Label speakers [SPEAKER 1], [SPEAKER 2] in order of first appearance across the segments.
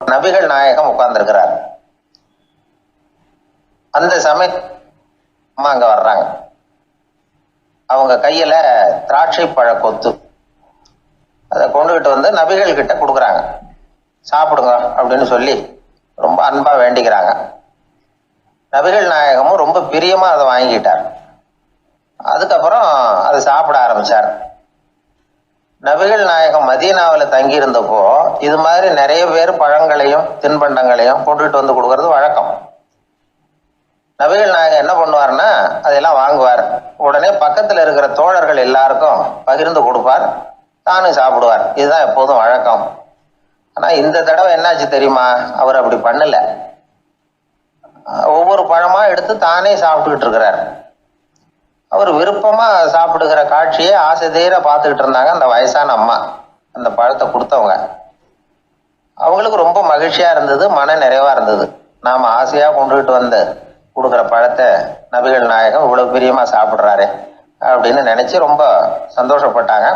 [SPEAKER 1] நபிகள் நாயகம் உட்கார்ந்துருக்கிறார். அந்த சமயம் அம்மா அங்க வர்றாங்க. அவங்க கையில திராட்சை பழ கொத்து அதை கொண்டுகிட்டு வந்து நபிகள் கிட்ட கொடுக்குறாங்க. சாப்பிடுங்க அப்படின்னு சொல்லி ரொம்ப அன்பா வேண்டிக்கிறாங்க. நபிகள் நாயகமும் ரொம்ப பிரியமா அதை வாங்கிட்டார். அதுக்கப்புறம் அதை சாப்பிட ஆரம்பிச்சார். நபிகள் நாயகம் மதீனாவில் தங்கி இருந்தப்போ இது மாதிரி நிறைய பேர் பழங்களையும் தின்பண்டங்களையும் கொண்டுகிட்டு வந்து கொடுக்கறது வழக்கம். நபிகள் நாயகம் என்ன பண்ணுவார்னா அதெல்லாம் வாங்குவார். உடனே பக்கத்தில் இருக்கிற தோழர்கள் எல்லாருக்கும் பகிர்ந்து கொடுப்பார், தானும் சாப்பிடுவார். இதுதான் எப்போதும் வழக்கம். ஆனா இந்த தடவை என்னாச்சு தெரியுமா? அவர் அப்படி பண்ணல. ஒவ்வொரு பழமா எடுத்து தானே சாப்பிட்டுக்கிட்டு இருக்கிறார். அவர் விருப்பமா சாப்பிடுகிற காட்சியை ஆசை தீர பார்த்துக்கிட்டு இருந்தாங்க அந்த வயசான அம்மா, அந்த பழத்தை கொடுத்தவங்க. அவங்களுக்கு ரொம்ப மகிழ்ச்சியா இருந்தது, மன நிறைவா இருந்தது. நாம ஆசையா கொண்டுகிட்டு வந்து கொடுக்குற பழத்தை நபிகள் நாயகம் இவ்வளவு பிரியமா சாப்பிட்றாரு அப்படின்னு நினைச்சு ரொம்ப சந்தோஷப்பட்டாங்க.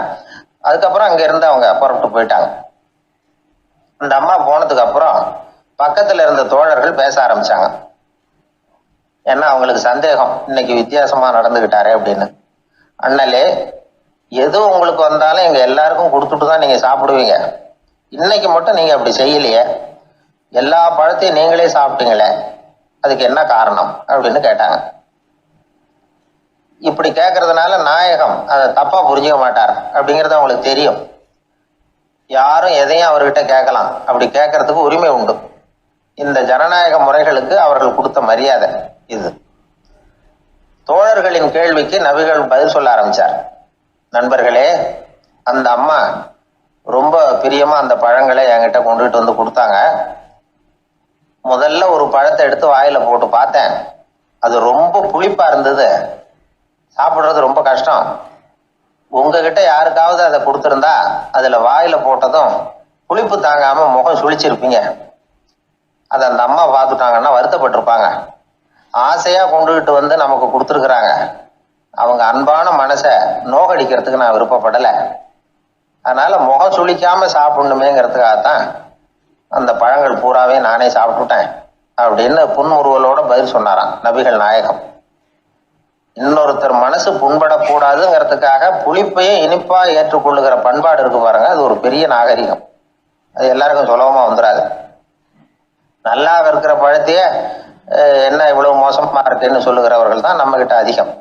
[SPEAKER 1] அதுக்கப்புறம் அங்க இருந்து அவங்க புறப்பட்டு போயிட்டாங்க. அந்த அம்மா போனதுக்கு அப்புறம் பக்கத்துல இருந்த தோழர்கள் பேச ஆரம்பிச்சாங்க. ஏன்னா அவங்களுக்கு சந்தேகம், இன்னைக்கு வித்தியாசமா நடந்துகிட்டாரே அப்படின்னு. அண்ணலே, எது உங்களுக்கு வந்தாலும் எங்க எல்லாருக்கும் கொடுத்துட்டு தான் நீங்க சாப்பிடுவீங்க. இன்னைக்கு மட்டும் நீங்க அப்படி செய்யலையே, எல்லா பழத்தையும் நீங்களே சாப்பிட்டீங்களே, அதுக்கு என்ன காரணம் அப்படின்னு கேட்டாங்க. இப்படி கேட்கறதுனால நாயகம் அதை தப்பா புரிஞ்சுக்க மாட்டார் அப்படிங்கிறது அவங்களுக்கு தெரியும். யாரும் எதையும் அவர்கிட்ட கேட்கலாம், அப்படி கேட்கறதுக்கு உரிமை உண்டு. இந்த ஜனநாயக முறைகளுக்கு அவர்கள் கொடுத்த மரியாதை இது. தோழர்களின் கேள்விக்கு நபிகள் பதில் சொல்ல ஆரம்பிச்சார். நண்பர்களே, அந்த அம்மா ரொம்ப பிரியமா அந்த பழங்களை என்கிட்ட கொண்டுகிட்டு வந்து கொடுத்தாங்க. முதல்ல ஒரு பழத்தை எடுத்து வாயில போட்டு பார்த்தேன், அது ரொம்ப புளிப்பா இருந்தது, சாப்பிடுறது ரொம்ப கஷ்டம். உங்ககிட்ட யாருக்காவது அதை கொடுத்துருந்தா அதுல வாயில போட்டதும் புளிப்பு தாங்காம முகம் சுழிச்சிருப்பீங்க. அதை அந்த அம்மா பார்த்துட்டாங்கன்னா வருத்தப்பட்டிருப்பாங்க. ஆசையா கொண்டுகிட்டு வந்து நமக்கு கொடுத்துருக்குறாங்க. அவங்க அன்பான மனசை நோகடிக்கிறதுக்கு நான் விருப்பப்படலை. அதனால முகம் சுழிக்காம சாப்பிடணுமேங்கிறதுக்காகத்தான் அந்த பழங்கள் பூராவே நானே சாப்பிட்டுட்டேன் அப்படின்னு புன்முறுவலோட பதில் சொன்னாராம் நபிகள் நாயகம். இன்னொருத்தர் மனசு புண்படக்கூடாதுங்கிறதுக்காக புளிப்பையும் இனிப்பா ஏற்றுக்கொள்ளுகிற பண்பாடு இருக்கு பாருங்க, அது ஒரு பெரிய நாகரிகம். அது எல்லாருக்கும் சுலபமா வந்துடாது. நல்லா இருக்கிற பழத்தையே என்ன இவ்வளவு மோசமா இருக்குன்னு சொல்லுகிறவர்கள் தான் நம்ம கிட்ட அதிகம்.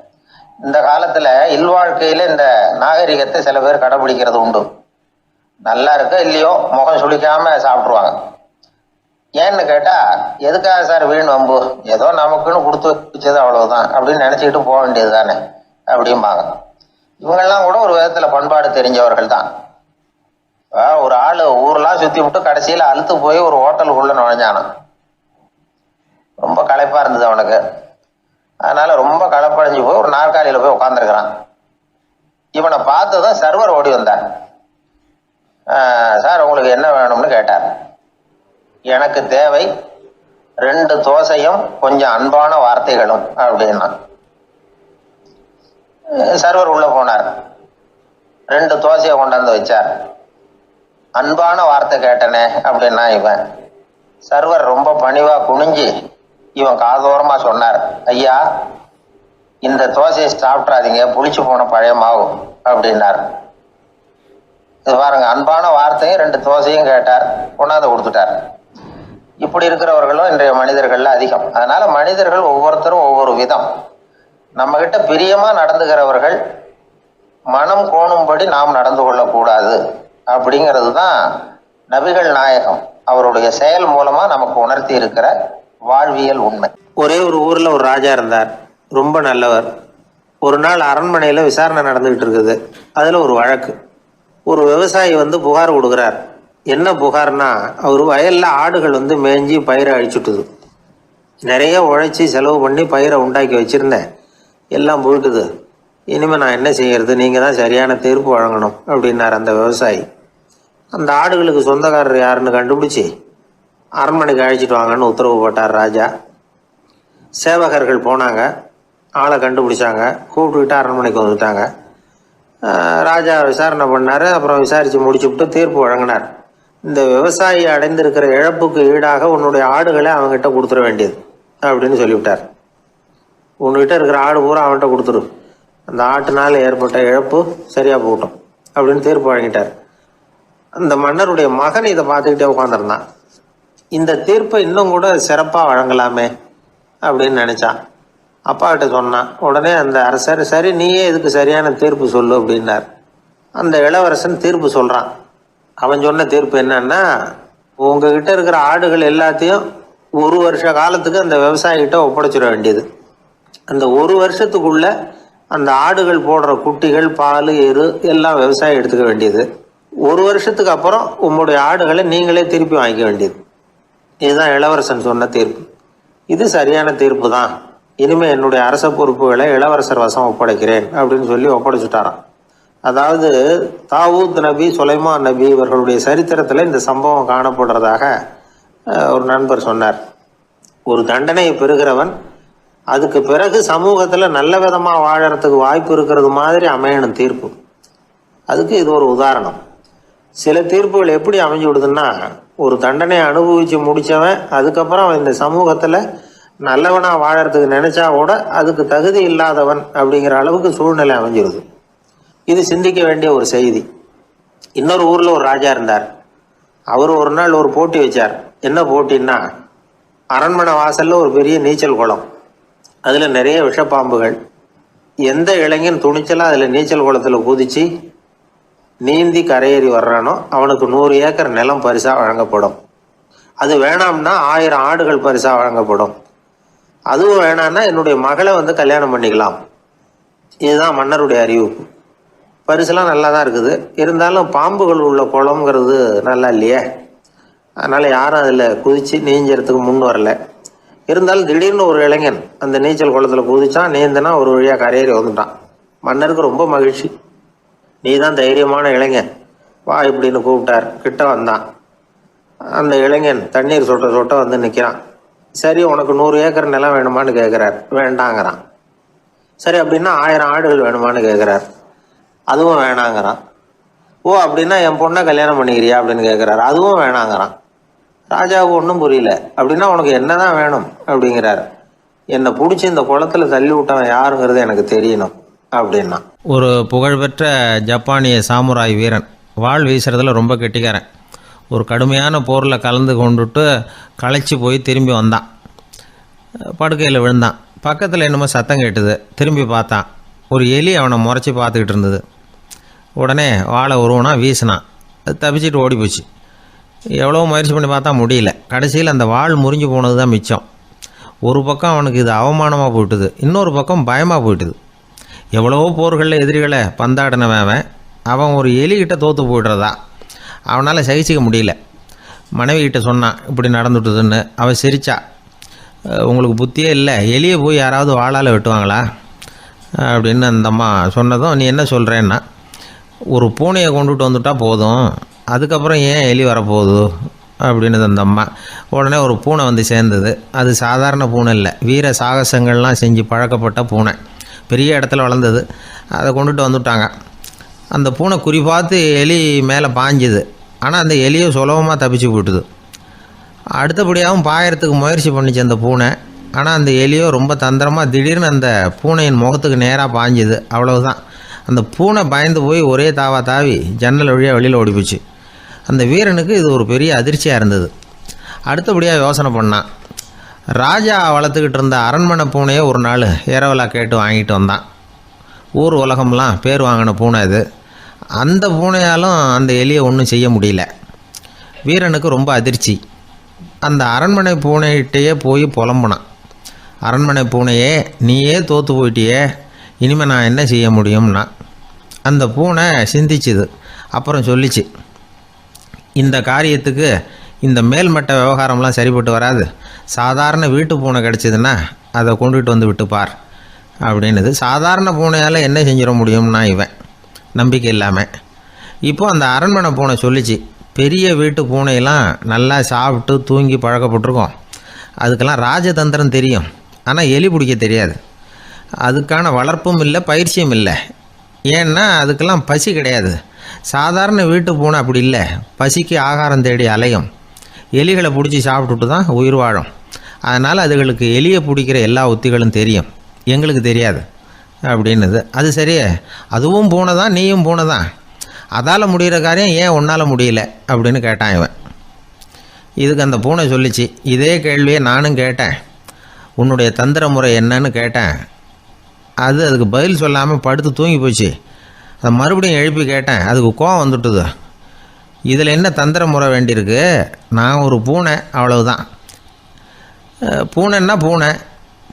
[SPEAKER 1] இந்த காலத்துல இல்வாழ்க்கையில இந்த நாகரிகத்தை சில பேர் கடைபிடிக்கிறது உண்டு. நல்லா இருக்க இல்லையோ முகம் சுளிக்காம சாப்பிட்டுருவாங்க. ஏன்னு கேட்டா, எதுக்காக சார் வீண் வம்பு, ஏதோ நமக்குன்னு கொடுத்து வச்சது அவ்வளவுதான் அப்படின்னு நினைச்சுக்கிட்டு போக வேண்டியது தானே அப்படிம்பாங்க. இவங்கெல்லாம் கூட ஒரு விதத்துல பண்பாடு தெரிஞ்சவர்கள் தான். ஒரு ஆளு ஊரெல்லாம் சுத்தி விட்டு கடைசியில அழுத்து போய் ஒரு ஹோட்டலுக்குள்ள நுழைஞ்சானா. ரொம்ப களைப்பா இருந்தது அவனுக்கு. அதனால ரொம்ப களைப்படைஞ்சு போய் ஒரு நாற்காலியில போய் உட்காந்துருக்கிறான். இவனை பார்த்ததும் சர்வர் ஓடி வந்தார். சார் உங்களுக்கு என்ன வேணும்னு கேட்டார். எனக்கு தேவை 2 தோசையும் கொஞ்சம் அன்பான வார்த்தைகளும் அப்படின்னா. சர்வர் உள்ள போனார், 2 தோசையை கொண்டாந்து வச்சார். அன்பான வார்த்தை கேட்டனே அப்படின்னா இவன். சர்வர் ரொம்ப பணிவா குனிஞ்சு இவன் காதோரமா சொன்னார், ஐயா இந்த தோசையை சாப்பிட்றாதீங்க, புளிச்சு போன பழைய மாவு அப்படின்னார். இது பாருங்க, அன்பான வார்த்தையும் 2 தோசையும் கேட்டார், கொண்டாந்து கொடுத்துட்டார். இப்படி இருக்கிறவர்களும் இன்றைய மனிதர்கள்ல அதிகம். அதனால மனிதர்கள் ஒவ்வொருத்தரும் ஒவ்வொரு விதம். நம்ம கிட்ட பிரியமா நடந்துகிறவர்கள் மனம் கோணும்படி நாம் நடந்து கொள்ளக்கூடாது அப்படிங்கிறது தான் நபிகள் நாயகம் அவருடைய செயல் மூலமா நமக்கு உணர்த்தி இருக்கிற வாழ்வியல் உண்மை. ஒரே ஒரு ஊர்ல ஒரு ராஜா இருந்தார், ரொம்ப நல்லவர். ஒரு நாள் அரண்மனையில விசாரணை நடந்துகிட்டு இருக்குது. அதுல ஒரு வழக்கு. ஒரு விவசாயி வந்து புகார் கொடுக்குறார். என்ன புகார்னா, அவர் வயல்ல ஆடுகள் வந்து மேய்ஞ்சி பயிரை அழிச்சுட்டுது. நிறைய உழைச்சி செலவு பண்ணி பயிரை உண்டாக்கி வச்சிருந்தேன், எல்லாம் போயிட்டுது. இனிமேல் நான் என்ன செய்யறது, நீங்கள் தான் சரியான தீர்ப்பு வழங்கணும் அப்படின்னார் அந்த விவசாயி. அந்த ஆடுகளுக்கு சொந்தக்காரர் யாருன்னு கண்டுபிடிச்சி அரண்மனைக்கு அழைச்சிட்டு வாங்கன்னு உத்தரவு போட்டார் ராஜா. சேவகர்கள் போனாங்க, ஆளை கண்டுபிடிச்சாங்க, கூப்பிட்டுக்கிட்டு அரண்மனைக்கு வந்துட்டாங்க. ராஜா விசாரணை பண்ணார். அப்புறம் விசாரித்து முடிச்சுவிட்டு தீர்ப்பு வழங்கினார். இந்த விவசாயி அடைந்திருக்கிற இழப்புக்கு ஈடாக உன்னுடைய ஆடுகளை அவங்ககிட்ட கொடுத்துட வேண்டியது அப்படின்னு சொல்லிவிட்டார். உன்கிட்ட இருக்கிற ஆடு பூரா அவன்கிட்ட கொடுத்துரு, அந்த ஆட்டுனால ஏற்பட்ட இழப்பு சரியாக போகட்டும் அப்படின்னு தீர்ப்பு வழங்கிட்டார். அந்த மன்னருடைய மகன் இதை பார்த்துக்கிட்டே உட்காந்துருந்தான். இந்த தீர்ப்பை இன்னும் கூட சிறப்பாக வழங்கலாமே அப்படின்னு நினச்சான். அப்பாக்கிட்ட சொன்னான். உடனே அந்த அரசர், சரி நீயே இதுக்கு சரியான தீர்ப்பு சொல்லு அப்படின்னார். அந்த இளவரசன் தீர்ப்பு சொல்கிறான். அவன் சொன்ன தீர்ப்பு என்னன்னா, உங்ககிட்ட இருக்கிற ஆடுகள் எல்லாத்தையும் 1 வருஷ காலத்துக்கு அந்த விவசாயிகிட்ட ஒப்படைச்சிட வேண்டியது. அந்த 1 வருஷத்துக்குள்ள அந்த ஆடுகள் போடுற குட்டிகள், பால், எரு எல்லாம் விவசாயி எடுத்துக்க வேண்டியது. 1 வருஷத்துக்கு அப்புறம் உங்களுடைய ஆடுகளை நீங்களே திருப்பி வாங்கிக்க வேண்டியது. இதுதான் இளவரசன் சொன்ன தீர்ப்பு. இது சரியான தீர்ப்பு தான். இனிமேல் என்னுடைய அரச பொறுப்புகளை இளவரசர் வசம் ஒப்படைக்கிறேன் அப்படின்னு சொல்லி ஒப்படைச்சுட்டாராம். அதாவது தாவூத் நபி, சுலைமான் நபி இவர்களுடைய சரித்திரத்தில் இந்த சம்பவம் காணப்படுறதாக ஒரு நண்பர் சொன்னார். ஒரு தண்டனையை பெறுகிறவன் அதுக்கு பிறகு சமூகத்தில் நல்ல விதமாக வாழறதுக்கு வாய்ப்பு இருக்கிறது மாதிரி அமையணும் தீர்ப்பு. அதுக்கு இது ஒரு உதாரணம். சில தீர்ப்புகள் எப்படி அமைஞ்சு விடுதுன்னா, ஒரு தண்டனை அனுபவித்து முடித்தவன் அதுக்கப்புறம் அவன் இந்த சமூகத்தில் நல்லவனாக வாழறதுக்கு நினச்சா கூட அதுக்கு தகுதி இல்லாதவன் அப்படிங்கிற அளவுக்கு சூழ்நிலை அமைஞ்சிருது. இது சிந்திக்க வேண்டிய ஒரு செய்தி. இன்னொரு ஊரில் ஒரு ராஜா இருந்தார். அவர் ஒரு நாள் ஒரு போட்டி வச்சார். என்ன போட்டின்னா, அரண்மனை வாசலில் ஒரு பெரிய நீச்சல் குளம், அதில் நிறைய விஷப்பாம்புகள். எந்த இளைஞன் துணிச்சலாக அதில் நீச்சல் குளத்தில் குதித்து நீந்தி கரையேறி வர்றானோ அவனுக்கு 100 ஏக்கர் நிலம் பரிசாக வழங்கப்படும். அது வேணாம்னா 1000 ஆடுகள் பரிசாக வழங்கப்படும். அதுவும் வேணான்னா என்னுடைய மகளை கல்யாணம் பண்ணிக்கலாம். இதுதான் மன்னருடைய அறிவிப்பு. பரிசுலாம் நல்லா தான் இருக்குது. இருந்தாலும் பாம்புகள் உள்ள குளம்ங்கிறது நல்லா இல்லையே, அதனால் யாரும் அதில் குதித்து நீஞ்சறதுக்கு முன் வரல. இருந்தாலும் திடீர்னு ஒரு இளைஞன் அந்த நீச்சல் குளத்தில் குதிச்சான். நீந்தினா ஒரு வழியாக கரையேறி வந்துட்டான். மன்னருக்கு ரொம்ப மகிழ்ச்சி. நீ தான் தைரியமான இளைஞன், வா இப்படின்னு கூப்பிட்டார். கிட்ட வந்தான். அந்த இளைஞன் தண்ணீர் சொட்ட சொட்ட நிற்கிறான். சரி, உனக்கு 100 ஏக்கர் நிலம் வேணுமான்னு கேட்குறார். வேண்டாங்கிறான். சரி, அப்படின்னா 1000 ஆடுகள் வேணுமான்னு கேட்குறார். அதுவும் வேணாங்கிறான். ஓ, அப்படின்னா என் பொண்ணை கல்யாணம் பண்ணிக்கிறியா அப்படின்னு கேட்குறாரு. அதுவும் வேணாங்கிறான். ராஜாவுக்கு ஒன்றும் புரியல. அப்படின்னா உனக்கு என்னதான் வேணும் அப்படிங்கிறார். என்னை பிடிச்சி இந்த குளத்தில் தள்ளி விட்டவன் யாருங்கிறது எனக்கு தெரியணும் அப்படின்னா.
[SPEAKER 2] ஒரு புகழ்பெற்ற ஜப்பானிய சாமுராய் வீரன், வாள் வீசுறதுல ரொம்ப கெட்டிக்காரன். ஒரு கடுமையான போரில் கலந்து கொண்டுட்டு களைச்சி போய் திரும்பி வந்தான். படுக்கையில் விழுந்தான். பக்கத்தில் என்னமோ சத்தம் கேட்டுது. திரும்பி பார்த்தான். ஒரு எலி அவனை முறைச்சி பார்த்துக்கிட்டு இருந்தது. உடனே வாழை உருவனா வீசினான். அது தப்பிச்சிட்டு ஓடி போச்சு. எவ்வளோ முயற்சி பண்ணி பார்த்தா முடியல. கடைசியில் அந்த வாள் முறிஞ்சு போனது தான் மிச்சம். ஒரு பக்கம் அவனுக்கு இது அவமானமாக போயிட்டுது, இன்னொரு பக்கம் பயமாக போயிட்டுது. எவ்வளவோ போர்களில் எதிரிகளை பந்தாடினவன் அவன் ஒரு எலிகிட்ட தோற்று போய்டுறதா அவனால் சகிச்சிக்க முடியல. மனைவிகிட்ட சொன்னான் இப்படி நடந்துட்டுதுன்னு. அவள் சிரிச்சா. உங்களுக்கு புத்தியே இல்லை, எலியை போய் யாராவது வாளால் வெட்டுவாங்களா அப்படின்னு அந்த அம்மா சொன்னதும், நீ என்ன சொல்கிறேன்னா, ஒரு பூனையை கொண்டுட்டு வந்துட்டா போதும், அதுக்கப்புறம் ஏன் எலி வரப்போகுது அப்படின்னு அந்த அம்மா. உடனே ஒரு பூனை சேர்ந்தது. அது சாதாரண பூனை இல்லை, வீர சாகசங்கள்லாம் செஞ்சு பழக்கப்பட்ட பூனை. பெரிய இடத்துல வளர்ந்தது. அதை கொண்டுட்டு வந்துட்டாங்க. அந்த பூனை குறி பார்த்து எலி மேலே பாஞ்சுது. ஆனால் அந்த எலியை சுலபமாக தப்பிச்சு போட்டுது. அடுத்தபடியாகவும் பாயறதுக்கு முயற்சி பண்ணிச்சு அந்த பூனை. ஆனால் அந்த எலியோ ரொம்ப தந்திரமாக திடீர்னு அந்த பூனையின் முகத்துக்கு நேராக பாஞ்சுது. அவ்வளவுதான். அந்த பூனை பயந்து போய் ஒரே தாவி ஜன்னல் வழியாக வெளியில் ஓடிப்போச்சு. அந்த வீரனுக்கு இது ஒரு பெரிய அதிர்ச்சியாக இருந்தது. அடுத்தபடியாக யோசனை பண்ணான். ராஜா வளர்த்துக்கிட்டு இருந்த அரண்மனை பூனையை ஒரு நாள் இரவலாக கேட்டு வாங்கிட்டு வந்தான். ஊர் உலகம்லாம் பேர் வாங்கின பூனை இது. அந்த பூனையாலும் அந்த எலியை ஒன்றும் செய்ய முடியல. வீரனுக்கு ரொம்ப அதிர்ச்சி. அந்த அரண்மனை பூனைகிட்டையே போய் புலம்புனான். அரண்மனை பூனையே, நீயே தோற்று போயிட்டியே, இனிமேல் நான் என்ன செய்ய முடியும்னா. அந்த பூனை சிந்திச்சுது. அப்புறம் சொல்லிச்சு, இந்த காரியத்துக்கு இந்த மேல்மட்ட விவகாரம்லாம் சரிப்பட்டு வராது. சாதாரண வீட்டு பூனை கிடச்சிதுன்னா அதை கொண்டுகிட்டு வந்து விட்டுப்பார் அப்படின்னுது. சாதாரண பூனையால் என்ன செஞ்சிட முடியும்னா இவன் நம்பிக்கை இல்லாமல். இப்போது அந்த அரண்மனை பூனை சொல்லிச்சு, பெரிய வீட்டு பூனையெல்லாம் நல்லா சாப்பிட்டு தூங்கி பழக்கப்பட்டிருக்கோம். அதுக்கெல்லாம் ராஜதந்திரம் தெரியும், ஆனால் எலி பிடிக்க தெரியாது. அதுக்கான வளர்ப்பும் இல்லை, பயிற்சியும் இல்லை. ஏன்னா அதுக்கெல்லாம் பசி கிடையாது. சாதாரண வீட்டு பூனை அப்படி இல்லை, பசிக்கு ஆகாரம் தேடி அலையும், எலிகளை பிடிச்சி சாப்பிட்டுட்டு தான் உயிர் வாழும். அதனால் அதுகளுக்கு எலியை பிடிக்கிற எல்லா உத்திகளும் தெரியும், எங்களுக்கு தெரியாது அப்படின்னுது. அது சரியே, அதுவும் பூனை தான், நீயும் பூனை தான், அதால் முடிகிற காரியம் ஏன் உன்னால் முடியல அப்படின்னு கேட்டான் இவன். இதுக்கு அந்த பூனை சொல்லிச்சு, இதே கேள்வியை நானும் கேட்டேன், உன்னுடைய தந்திர முறை என்னன்னு கேட்டேன். அதுக்கு பதில் சொல்லாமல் படுத்து தூங்கி போச்சு. அதை மறுபடியும் எழுப்பி கேட்டேன், அதுக்கு கோவம் வந்துட்டுது. இதில் என்ன தந்திர முறை வேண்டியிருக்கு, நான் ஒரு பூனை அவ்வளவுதான். பூனைன்னா பூனை,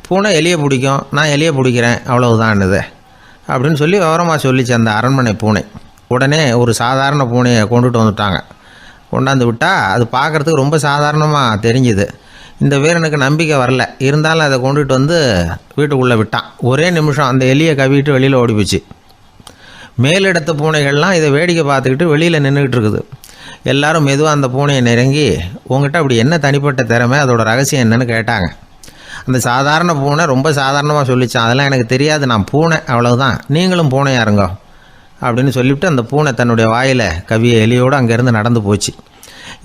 [SPEAKER 2] பூனை எலியை பிடிக்கும், நான் எலியை பிடிக்கிறேன் அவ்வளவுதான்னுது அப்படின்னு சொல்லி விவரமாக சொல்லிச்சு அந்த அரண்மனை பூனை. உடனே ஒரு சாதாரண பூனையை கொண்டுட்டு வந்துட்டாங்க. கொண்டாந்து விட்டால் அது பார்க்குறதுக்கு ரொம்ப சாதாரணமாக தெரிஞ்சுது. இந்த வீரனுக்கு நம்பிக்கை வரல, இருந்தாலும் அதை கொண்டுட்டு வந்து வீட்டுக்குள்ளே விட்டான். ஒரே நிமிஷம் அந்த எலியை கவிட்டு வெளியில் ஓடி போச்சு. மேலிடத்து பூனைகள்லாம் இதை வேடிக்கை பார்த்துக்கிட்டு வெளியில் நின்றுக்கிட்டு இருக்குது. எல்லாரும் மெதுவாக அந்த பூனையை நெருங்கி, உங்கள்கிட்ட அப்படி என்ன தனிப்பட்ட திறமை, அதோட ரகசியம் என்னன்னு கேட்டாங்க. அந்த சாதாரண பூனை ரொம்ப சாதாரணமாக சொல்லிச்சான், அதெல்லாம் எனக்கு தெரியாது, நான் பூனை அவ்வளவுதான், நீங்களும் பூனையாக இருங்கோ அப்படின்னு சொல்லிவிட்டு அந்த பூனை தன்னுடைய வாயில் கவிய எலியோடு அங்கேருந்து நடந்து போச்சு.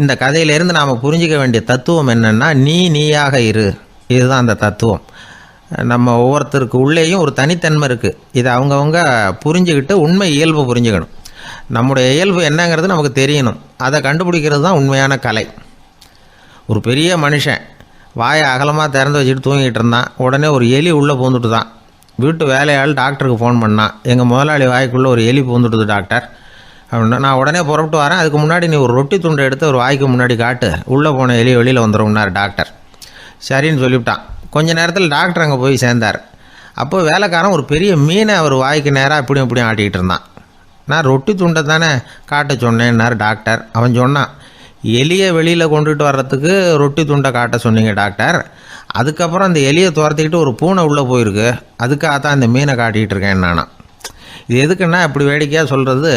[SPEAKER 2] இந்த கதையிலேருந்து நாம் புரிஞ்சிக்க வேண்டிய தத்துவம் என்னென்னா, நீயாக இரு, இதுதான் அந்த தத்துவம். நம்ம ஒவ்வொருத்தருக்கு உள்ளேயும் ஒரு தனித்தன்மை இருக்குது. இதை அவங்கவுங்க புரிஞ்சுக்கிட்டு உண்மை இயல்பு புரிஞ்சுக்கணும். நம்முடைய இயல்பு என்னங்கிறது நமக்கு தெரியணும். அதை கண்டுபிடிக்கிறது தான் உண்மையான கலை. ஒரு பெரிய மனுஷன் வாயை அகலமாக திறந்து வச்சுட்டு தூங்கிட்டு இருந்தான். உடனே ஒரு எலி உள்ளே பூந்துட்டு தான். வீட்டு வேலையாள் டாக்டருக்கு ஃபோன் பண்ணான், எங்கள் முதலாளி வாய்க்குள்ளே ஒரு எலி பூந்துட்டுது டாக்டர் அப்படின்னா. நான் உடனே புறப்பட்டு வரேன், அதுக்கு முன்னாடி நீ ஒரு ரொட்டி துண்டை எடுத்து ஒரு வாய்க்கு முன்னாடி காட்டு, உள்ளே போன எலி வெளியில் வந்துடும்னார் டாக்டர். சரின்னு சொல்லிவிட்டான். கொஞ்ச நேரத்தில் டாக்டர் அங்கே போய் சேர்ந்தார். அப்போ வேலைக்காரன் ஒரு பெரிய மீனை அவர் வாய்க்கு நேராக இப்படியும் ஆட்டிக்கிட்டு இருந்தான். நான் ரொட்டி துண்டை தானே காட்ட சொன்னேன்னார் டாக்டர். அவன் சொன்னான், எலியை வெளியில் கொண்டுட்டு வர்றதுக்கு ரொட்டி துண்டை காட்ட சொன்னீங்க டாக்டர், அதுக்கப்புறம் அந்த எலியை துரத்திக்கிட்டு ஒரு பூனை உள்ளே போயிருக்கு, அதுக்காக தான் இந்த மீனை காட்டிகிட்டு இருக்கேன் நானா. இது எதுக்குன்னா, இப்படி வேடிக்கையாக சொல்கிறது,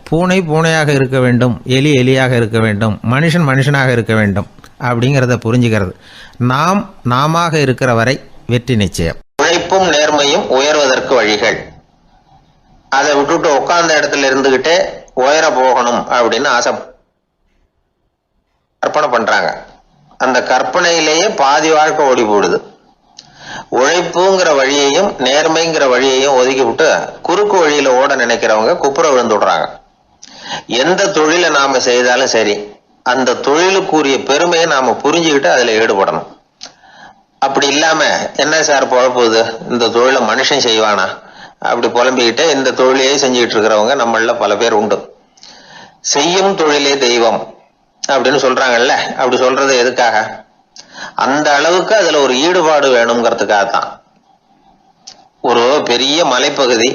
[SPEAKER 2] பூனை பூனையாக இருக்க வேண்டும், எலி எலியாக இருக்க வேண்டும், மனுஷன் மனுஷனாக இருக்க வேண்டும் அப்படிங்கிறத புரிஞ்சுக்கிறது. நாம இருக்கிற வரை வெற்றி நிச்சயம்.
[SPEAKER 1] உழைப்பும் நேர்மையும் உயர்வதற்கு வழிகள். அதை விட்டுட்டு உட்கார்ந்த இடத்துல இருந்துகிட்டே உயர போகணும் அப்படின்னு கற்பனை பண்றாங்க. அந்த கற்பனையிலேயே பாதி வாழ்க்கை ஓடி போடுது. உழைப்புங்கிற வழியையும் நேர்மைங்கிற வழியையும் ஒதுக்கி விட்டு குறுக்கு வழியில ஓட நினைக்கிறவங்க குப்புற விழுந்து விடுறாங்க. எந்த தொழிலை நாம செய்தாலும் சரி, அந்த தொழிலுக்குரிய பெருமையை நாம புரிஞ்சுக்கிட்டு அதுல ஈடுபடணும். அப்படி இல்லாம, என்ன சார் பொழப்புது, இந்த தொழிலை மனுஷன் செய்வானா அப்படி புலம்பிக்கிட்டே இந்த தொழிலையே செஞ்சுக்கிட்டு இருக்கிறவங்க நம்மள பல பேர் உண்டு. செய்யும் தொழிலே தெய்வம் அப்படின்னு சொல்றாங்கல்ல, அப்படி சொல்றது எதுக்காக? அந்த அளவுக்கு அதுல ஒரு ஈடுபாடு வேணுங்கிறதுக்காகத்தான். ஒரு பெரிய மலைப்பகுதி,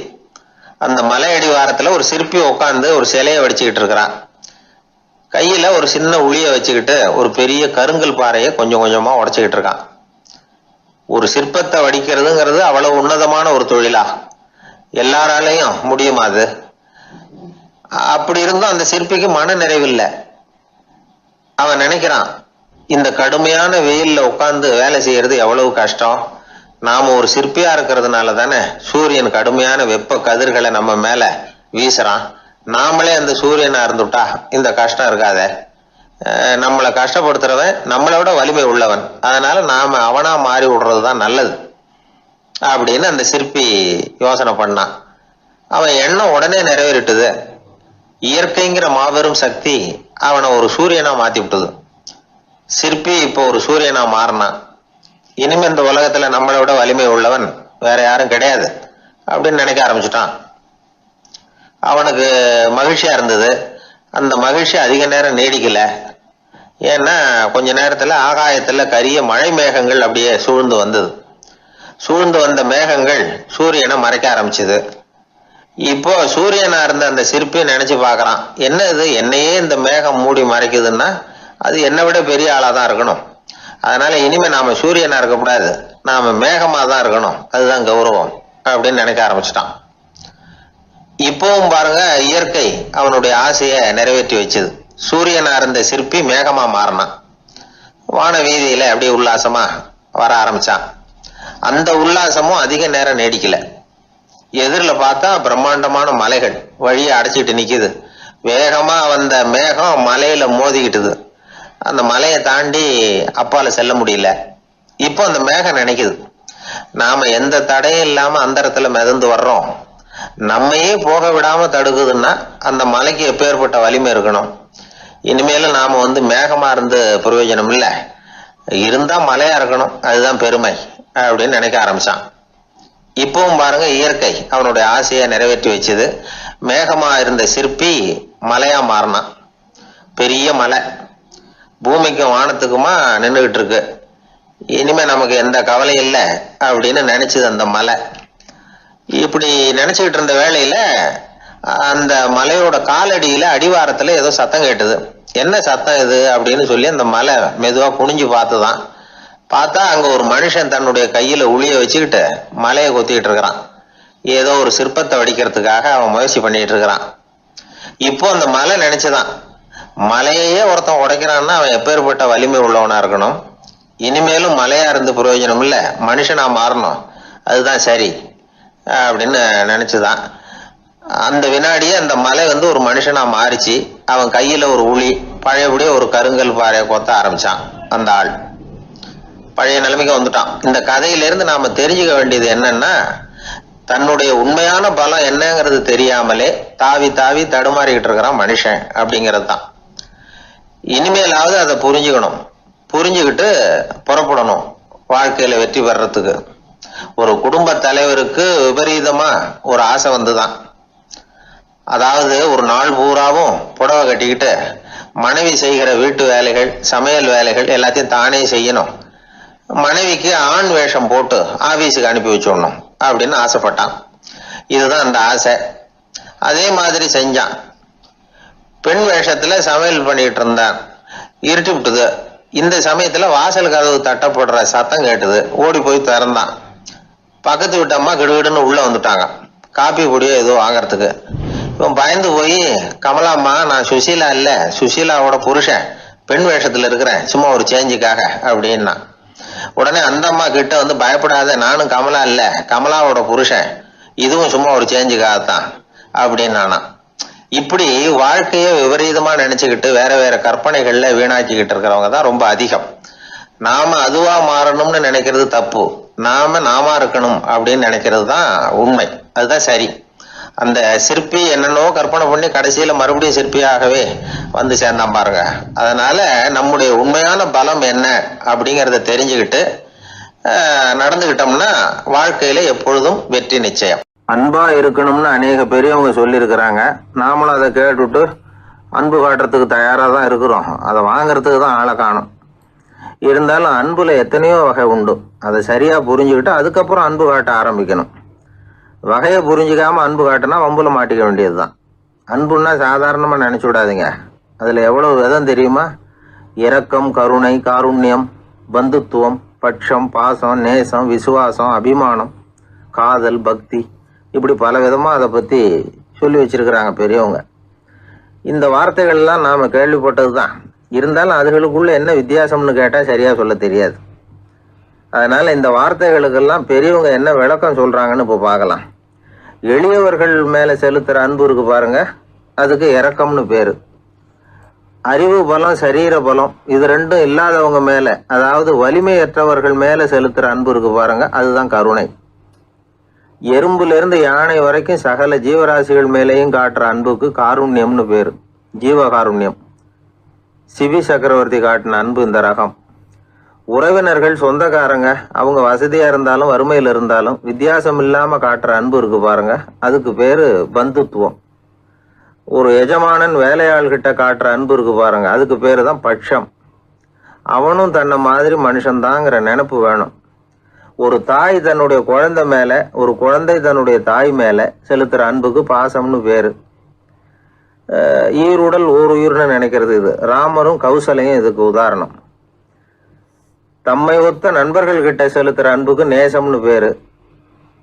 [SPEAKER 1] அந்த மலை அடிவாரத்துல ஒரு சிற்பி உட்காந்து ஒரு சிலையை வடிச்சுக்கிட்டு இருக்கிறான். கையில ஒரு சின்ன உளிய வச்சுக்கிட்டு ஒரு பெரிய கருங்கல் பாறையை கொஞ்சம் கொஞ்சமா உடைச்சுக்கிட்டு இருக்கான். ஒரு சிற்பத்தை வடிக்கிறதுங்கிறது அவ்வளவு உன்னதமான ஒரு தொழிலா? எல்லாராலையும் முடியுமா அது? அப்படி இருந்தும் அந்த சிற்பிக்கு மன நிறைவில்லை. அவன் நினைக்கிறான், இந்த கடுமையான வெயில்ல உட்கார்ந்து வேலை செய்யறது எவ்வளவு கஷ்டம். நாம ஒரு சிற்பியா இருக்கிறதுனால தானே சூரியன் கடுமையான வெப்ப கதிர்களை நம்ம மேல வீசுறான். நாமளே அந்த சூரியனா இருந்துட்டா இந்த கஷ்டம் இருக்காதே. நம்மளை கஷ்டப்படுத்துறவன் நம்மளோட வலிமை உள்ளவன், அதனால நாம அவனா மாறி விடுறதுதான் நல்லது அப்படின்னு அந்த சிற்பி யோசனை பண்ணான். அவன் எண்ணம் உடனே நிறைவேறிட்டுது. இயற்கைங்கிற மாபெரும் சக்தி அவனை ஒரு சூரியனா மாத்தி விட்டது. சிற்பி இப்போ ஒரு சூரியனா மாறினான். இனிமே இந்த உலகத்துல நம்மளோட வலிமை உள்ளவன் வேற யாரும் கிடையாது அப்படின்னு நினைக்க ஆரம்பிச்சுட்டான். அவனுக்கு மகிழ்ச்சியா இருந்தது. அந்த மகிழ்ச்சி அதிக நேரம் நீடிக்கல. ஏன்னா கொஞ்ச நேரத்துல ஆகாயத்துல கரிய மழை மேகங்கள் அப்படியே சூழ்ந்து வந்தது. சூழ்ந்து வந்த மேகங்கள் சூரியனை மறைக்க ஆரம்பிச்சது. இப்போ சூரியனா இருந்த அந்த சிற்பி நினைச்சு பாக்குறான், என்ன இது, என்னையே இந்த மேகம் மூடி மறைக்குதுன்னா அது என்னை விட பெரிய ஆளாதான் இருக்கணும். அதனால இனிமே நாம சூரியனா இருக்கக்கூடாது, நாம மேகமா தான் இருக்கணும், அதுதான் கௌரவம் அப்படின்னு நினைக்க ஆரம்பிச்சிட்டான். இப்பவும் பாருங்க, இயற்கை அவனுடைய ஆசையை நிறைவேற்றி வச்சது. சூரியனா இருந்த சிற்பி மேகமா மாறினான். வான வீதியில அப்படியே உல்லாசமா வர ஆரம்பிச்சான். அந்த உல்லாசமும் அதிக நேரம் நீடிக்கல. எதிரில் பார்த்தா பிரம்மாண்டமான மலைகள் வழியை அடைச்சிட்டு நிக்குது. வேகமா வந்த மேகம் மலையில மோதிக்கிட்டுது. அந்த மலையை தாண்டி அப்பால செல்ல முடியல. இப்போ அந்த மேகம் நினைக்குது, நாம எந்த தடையும் இல்லாம அந்தரத்துல மிதந்து வர்றோம், நம்மையே போக விடாம தடுக்குதுன்னா அந்த மலைக்கு எப்பேற்பட்ட வலிமை இருக்கணும். இனிமேல நாம மேகமா இருந்து பிரயோஜனம் இல்ல, இருந்தா மலையா இருக்கணும், அதுதான் பெருமை அப்படின்னு நினைக்க ஆரம்பிச்சான். இப்பவும் பாருங்க, இயற்கை அவனுடைய ஆசையை நிறைவேற்றி வச்சது. மேகமா இருந்த சிற்பி மலையா மாறினான். பெரிய மலை பூமிக்கும் வானத்துக்குமா நின்றுகிட்டு இருக்கு. இனிமே நமக்கு எந்த கவலை இல்லை அப்படின்னு நினைச்சது அந்த மலை. இப்படி நினைச்சுக்கிட்டு இருந்த வேளையில அந்த மலையோட காலடியில அடிவாரத்துல ஏதோ சத்தம் கேட்டுது. என்ன சத்தம் இது அப்படின்னு சொல்லி அந்த மலை மெதுவா குனிஞ்சு பார்த்துதான். பார்த்தா அங்க ஒரு மனுஷன் தன்னுடைய கையில உளிய வச்சுக்கிட்டு மலையை கொத்திக்கிட்டு இருக்கிறான். ஏதோ ஒரு சிற்பத்தை வடிக்கிறதுக்காக அவன் முயற்சி பண்ணிட்டு இருக்கிறான். இப்போ அந்த மலை நினைச்சுதான், மலையே ஒருத்தன் உடைக்கிறான்னா அவன் எப்பேற்பட்ட வலிமை உள்ளவனா இருக்கணும். இனிமேலும் மலையா இருந்து பிரயோஜனம் இல்ல, மனுஷனா மாறணும், அதுதான் சரி அப்படின்னு நினைச்சுதான். அந்த வினாடியே அந்த மலை ஒரு மனுஷனா மாறிச்சு. அவன் கையில ஒரு உளி, பழையபடியே ஒரு கருங்கல் பாறையை கொத்த ஆரம்பிச்சான். அந்த ஆள் பழைய நிலைமைக்கு வந்துட்டான். இந்த கதையிலிருந்து நாம தெரிஞ்சுக்க வேண்டியது என்னன்னா, தன்னுடைய உண்மையான பலம் என்னங்கிறது தெரியாமலே தாவி தாவி தடுமாறிக்கிட்டு இருக்கிறான் மனுஷன் அப்படிங்கிறது தான். இனிமேலாவது அதை புரிஞ்சுக்கணும், புரிஞ்சுக்கிட்டு புறப்படணும் வாழ்க்கையில வெற்றி பெறறதுக்கு. ஒரு குடும்ப தலைவருக்கு விபரீதமா ஒரு ஆசை வந்துதான். அதாவது ஒரு நாள் பூராவும் புடவை கட்டிக்கிட்டு மனைவி செய்கிற வீட்டு வேலைகள், சமையல் வேலைகள் எல்லாத்தையும் தானே செய்யணும், மனைவிக்கு ஆண் வேஷம் போட்டு ஆபீஸுக்கு அனுப்பி வச்சுடணும் அப்படின்னு ஆசைப்பட்டான். இதுதான் அந்த ஆசை. அதே மாதிரி செஞ்சான். பெண் வேஷத்துல சமையல் பண்ணிட்டு இருந்தான். இருட்டி விட்டுது. இந்த சமயத்துல வாசல் கதவு தட்டப்படுற சத்தம் கேட்டுது. ஓடி போய் திறந்தான். பக்கத்து வீட்டு அம்மா கிடுகிடுன்னு உள்ள வந்துட்டாங்க, காப்பி பொடியோ ஏதோ வாங்கறதுக்கு. இவன் பயந்து போய், கமலாம்மா, நான் சுசீலா இல்ல, சுசீலாவோட புருஷன், பெண் வேஷத்துல இருக்கிறேன், சும்மா ஒரு சேஞ்சுக்காக அப்படின்னா. உடனே அந்த அம்மா கிட்ட பயப்படாத, நானும் கமலா இல்ல, கமலாவோட புருஷன், இதுவும் சும்மா ஒரு சேஞ்சுக்காகத்தான் அப்படின்னானா. இப்படி வாழ்க்கைய விபரீதமா நினைச்சுக்கிட்டு வேற வேற கற்பனைகள்ல வீணாக்கிக்கிட்டு இருக்கிறவங்க தான் ரொம்ப அதிகம். நாம அதுவா மாறணும்னு நினைக்கிறது தப்பு, நாம இருக்கணும் அப்படின்னு நினைக்கிறது தான் உண்மை, அதுதான் சரி. அந்த சிற்பி என்னென்னோ கற்பனை பண்ணி கடைசியில மறுபடியும் சிற்பியாகவே வந்து சேர்ந்தான் பாருங்க. அதனால நம்முடைய உண்மையான பலம் என்ன அப்படிங்கறத தெரிஞ்சுக்கிட்டு நடந்துகிட்டோம்னா வாழ்க்கையில எப்பொழுதும் வெற்றி நிச்சயம். அன்பா இருக்கணும்னு அநேக பெரியவங்க சொல்லி இருக்கிறாங்க. நாமளும் அதை கேட்டுட்டு அன்பு காட்டுறதுக்கு தயாரா தான் இருக்கிறோம். அதை வாங்கறதுக்கு தான் ஆளை காணும். இருந்தாலும் அன்புல எத்தனையோ வகை உண்டு. அதை சரியா புரிஞ்சுக்கிட்டு அதுக்கப்புறம் அன்பு காட்ட ஆரம்பிக்கணும். வகையை புரிஞ்சுக்காம அன்பு காட்டினா வம்புல மாட்டிக்க வேண்டியதுதான். அன்புன்னா சாதாரணமா நினைச்சு விடாதீங்க. அதுல எவ்வளவு விதம் தெரியுமா? இரக்கம், கருணை, காருண்யம், பந்துத்துவம், பட்சம், பாசம், நேசம், விசுவாசம், அபிமானம், காதல், பக்தி, இப்படி பல விதமா அதை பத்தி சொல்லி வச்சிருக்கிறாங்க பெரியவங்க. இந்த வார்த்தைகள்லாம் நாம கேள்விப்பட்டது தான். இருந்தாலும் அதுகளுக்குள்ள என்ன வித்தியாசம்னு கேட்டா சரியா சொல்ல தெரியாது. அதனால இந்த வார்த்தைகளுக்கெல்லாம் பெரியவங்க என்ன விளக்கம் சொல்றாங்கன்னு இப்போ பார்க்கலாம். எளியவர்கள் மேல செலுத்துற அன்பு இருக்கு பாருங்க, அதுக்கு இரக்கம்னு பேரு. அறிவு பலம், சரீர பலம், இது ரெண்டும் இல்லாதவங்க மேல, அதாவது வலிமையற்றவர்கள் மேல செலுத்துற அன்பு இருக்கு பாருங்க, அதுதான் கருணை. எறும்புல இருந்து யானை வரைக்கும் சகல ஜீவராசிகள் மேலேயும் காட்டுற அன்புக்கு காருண்யம்னு பேரு, ஜீவகாருண்யம். சிவி சக்கரவர்த்தி காட்டின அன்பு இந்த ரகம். உறவினர்கள், சொந்தக்காரங்க, அவங்க வசதியா இருந்தாலும் வறுமையில இருந்தாலும் வித்தியாசம் இல்லாம காட்டுற அன்பு இருக்கு பாருங்க, அதுக்கு பேரு பந்துத்துவம். ஒரு எஜமானன் வேலையாள் கிட்ட காட்டுற அன்பு இருக்கு பாருங்க, அதுக்கு பேரு தான் பட்சம். அவனும் தன்னை மாதிரி மனுஷன்தாங்கிற நினைப்பு வேணும். ஒரு தாய் தன்னுடைய குழந்தை மேல, ஒரு குழந்தை தன்னுடைய தாய் மேல செலுத்துற அன்புக்கு பாசம்னு பேரு. ஈருடல் ஓர் உயிர்னு நினைக்கிறது இது. ராமரும் கௌசலையும் இதுக்கு உதாரணம். தம்மை ஒத்த நண்பர்கள் கிட்ட செலுத்துற அன்புக்கு நேசம்னு பேரு.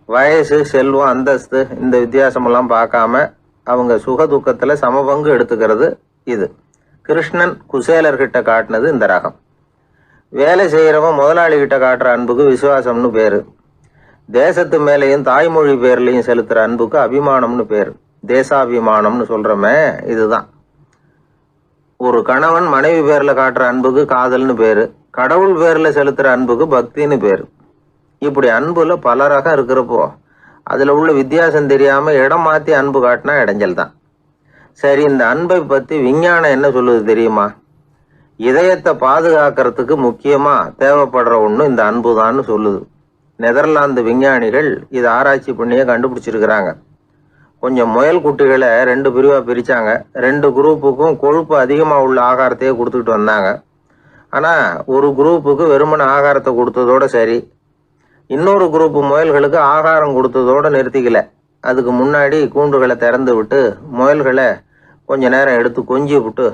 [SPEAKER 1] வயசு, செல்வம், அந்தஸ்து, இந்த வித்தியாசமெல்லாம் பார்க்காம அவங்க சுக துக்கத்துல சமபங்கு எடுத்துக்கிறது இது. கிருஷ்ணன் குசேலர்கிட்ட காட்டினது இந்த ரகம். வேலை செய்யறவன் முதலாளி கிட்ட காட்டுற அன்புக்கு விசுவாசம்னு பேரு. தேசத்து மேலேயும் தாய்மொழி பேர்லையும் செலுத்துற அன்புக்கு அபிமானம்னு பேரு. தேசாபிமானம்னு சொல்கிறோமே இதுதான். ஒரு கணவன் மனைவி பேரில் காட்டுற அன்புக்கு காதல்னு பேர், கடவுள் பேரில் செலுத்துகிற அன்புக்கு பக்தின்னு பேர். இப்படி அன்புல பல ரகம் இருக்கிறப்போ அதில் உள்ள வித்தியாசம் தெரியாமல் இடம் மாற்றி அன்பு காட்டினா இடைஞ்சல் தான். சரி, இந்த அன்பை பற்றி விஞ்ஞானம் என்ன சொல்லுது தெரியுமா? இதயத்தை பாதுகாக்கிறதுக்கு முக்கியமாக தேவைப்படுற ஒன்று இந்த அன்பு தான்னு சொல்லுது. நெதர்லாந்து விஞ்ஞானிகள் இதை ஆராய்ச்சி பண்ணியே கண்டுபிடிச்சிருக்கிறாங்க. கொஞ்சம் முயல் குட்டிகளை 2 பிரிவாக பிரித்தாங்க. 2 குரூப்புக்கும் கொழுப்பு அதிகமாக உள்ள ஆகாரத்தையே கொடுத்துக்கிட்டு வந்தாங்க. ஆனால் ஒரு குரூப்புக்கு வெறுமன ஆகாரத்தை கொடுத்ததோட சரி, இன்னொரு குரூப்பு முயல்களுக்கு ஆகாரம் கொடுத்ததோடு நிறுத்திக்கல. அதுக்கு முன்னாடி கூண்டுகளை திறந்து விட்டு முயல்களை கொஞ்ச நேரம் எடுத்து கொஞ்சி விட்டு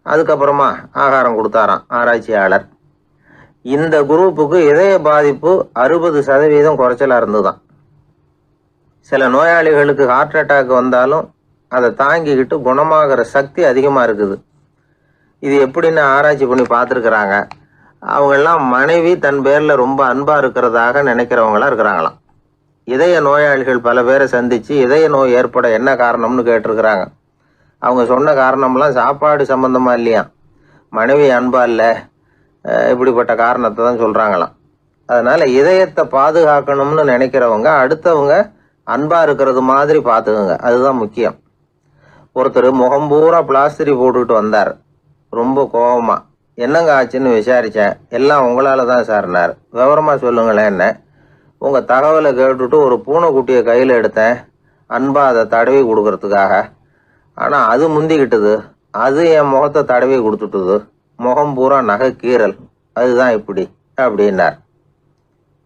[SPEAKER 1] அதுக்கப்புறமா ஆகாரம் கொடுத்தாராம் ஆராய்ச்சியாளர். இந்த குரூப்புக்கு இதய பாதிப்பு 60% குறைச்சலாக இருந்துதான். சில நோயாளிகளுக்கு ஹார்ட் அட்டாக் வந்தாலும் அதை தாங்கிக்கிட்டு குணமாகிற சக்தி அதிகமாக இருக்குது. இது எப்படின்னு ஆராய்ச்சி பண்ணி பார்த்துருக்குறாங்க. அவங்கெல்லாம் மனைவி தன் பேரில் ரொம்ப அன்பாக இருக்கிறதாக நினைக்கிறவங்களாம் இருக்கிறாங்களாம். இதய நோயாளிகள் பல பேரை சந்தித்து இதய நோய் ஏற்பட என்ன காரணம்னு கேட்டிருக்கிறாங்க. அவங்க சொன்ன காரணம்லாம் சாப்பாடு சம்மந்தமாக இல்லையா, மனைவி அன்பா இல்லை, இப்படிப்பட்ட காரணத்தை தான் சொல்கிறாங்களாம். அதனால் இதயத்தை பாதுகாக்கணும்னு நினைக்கிறவங்க அடுத்தவங்க அன்பாக இருக்கிறது மாதிரி பார்த்துக்குங்க, அதுதான் முக்கியம். ஒருத்தர் முகம் பூரா பிளாஸ்டரி போட்டுக்கிட்டு வந்தார். ரொம்ப கோபமாக, என்னங்க ஆச்சுன்னு விசாரித்தேன். எல்லாம் உங்களால் தான் சார்னார். விவரமாக சொல்லுங்களேன். என்ன உங்கள் தகவலை கேட்டுட்டு ஒரு பூனைக்குட்டியை கையில் எடுத்தேன், அன்பாக அதை தடவி கொடுக்கறதுக்காக. ஆனால் அது முந்திக்கிட்டது, அது என் முகத்தை தடவி கொடுத்துட்டுது, முகம் பூரா நகை கீறல், அதுதான் இப்படி அப்படின்னார்.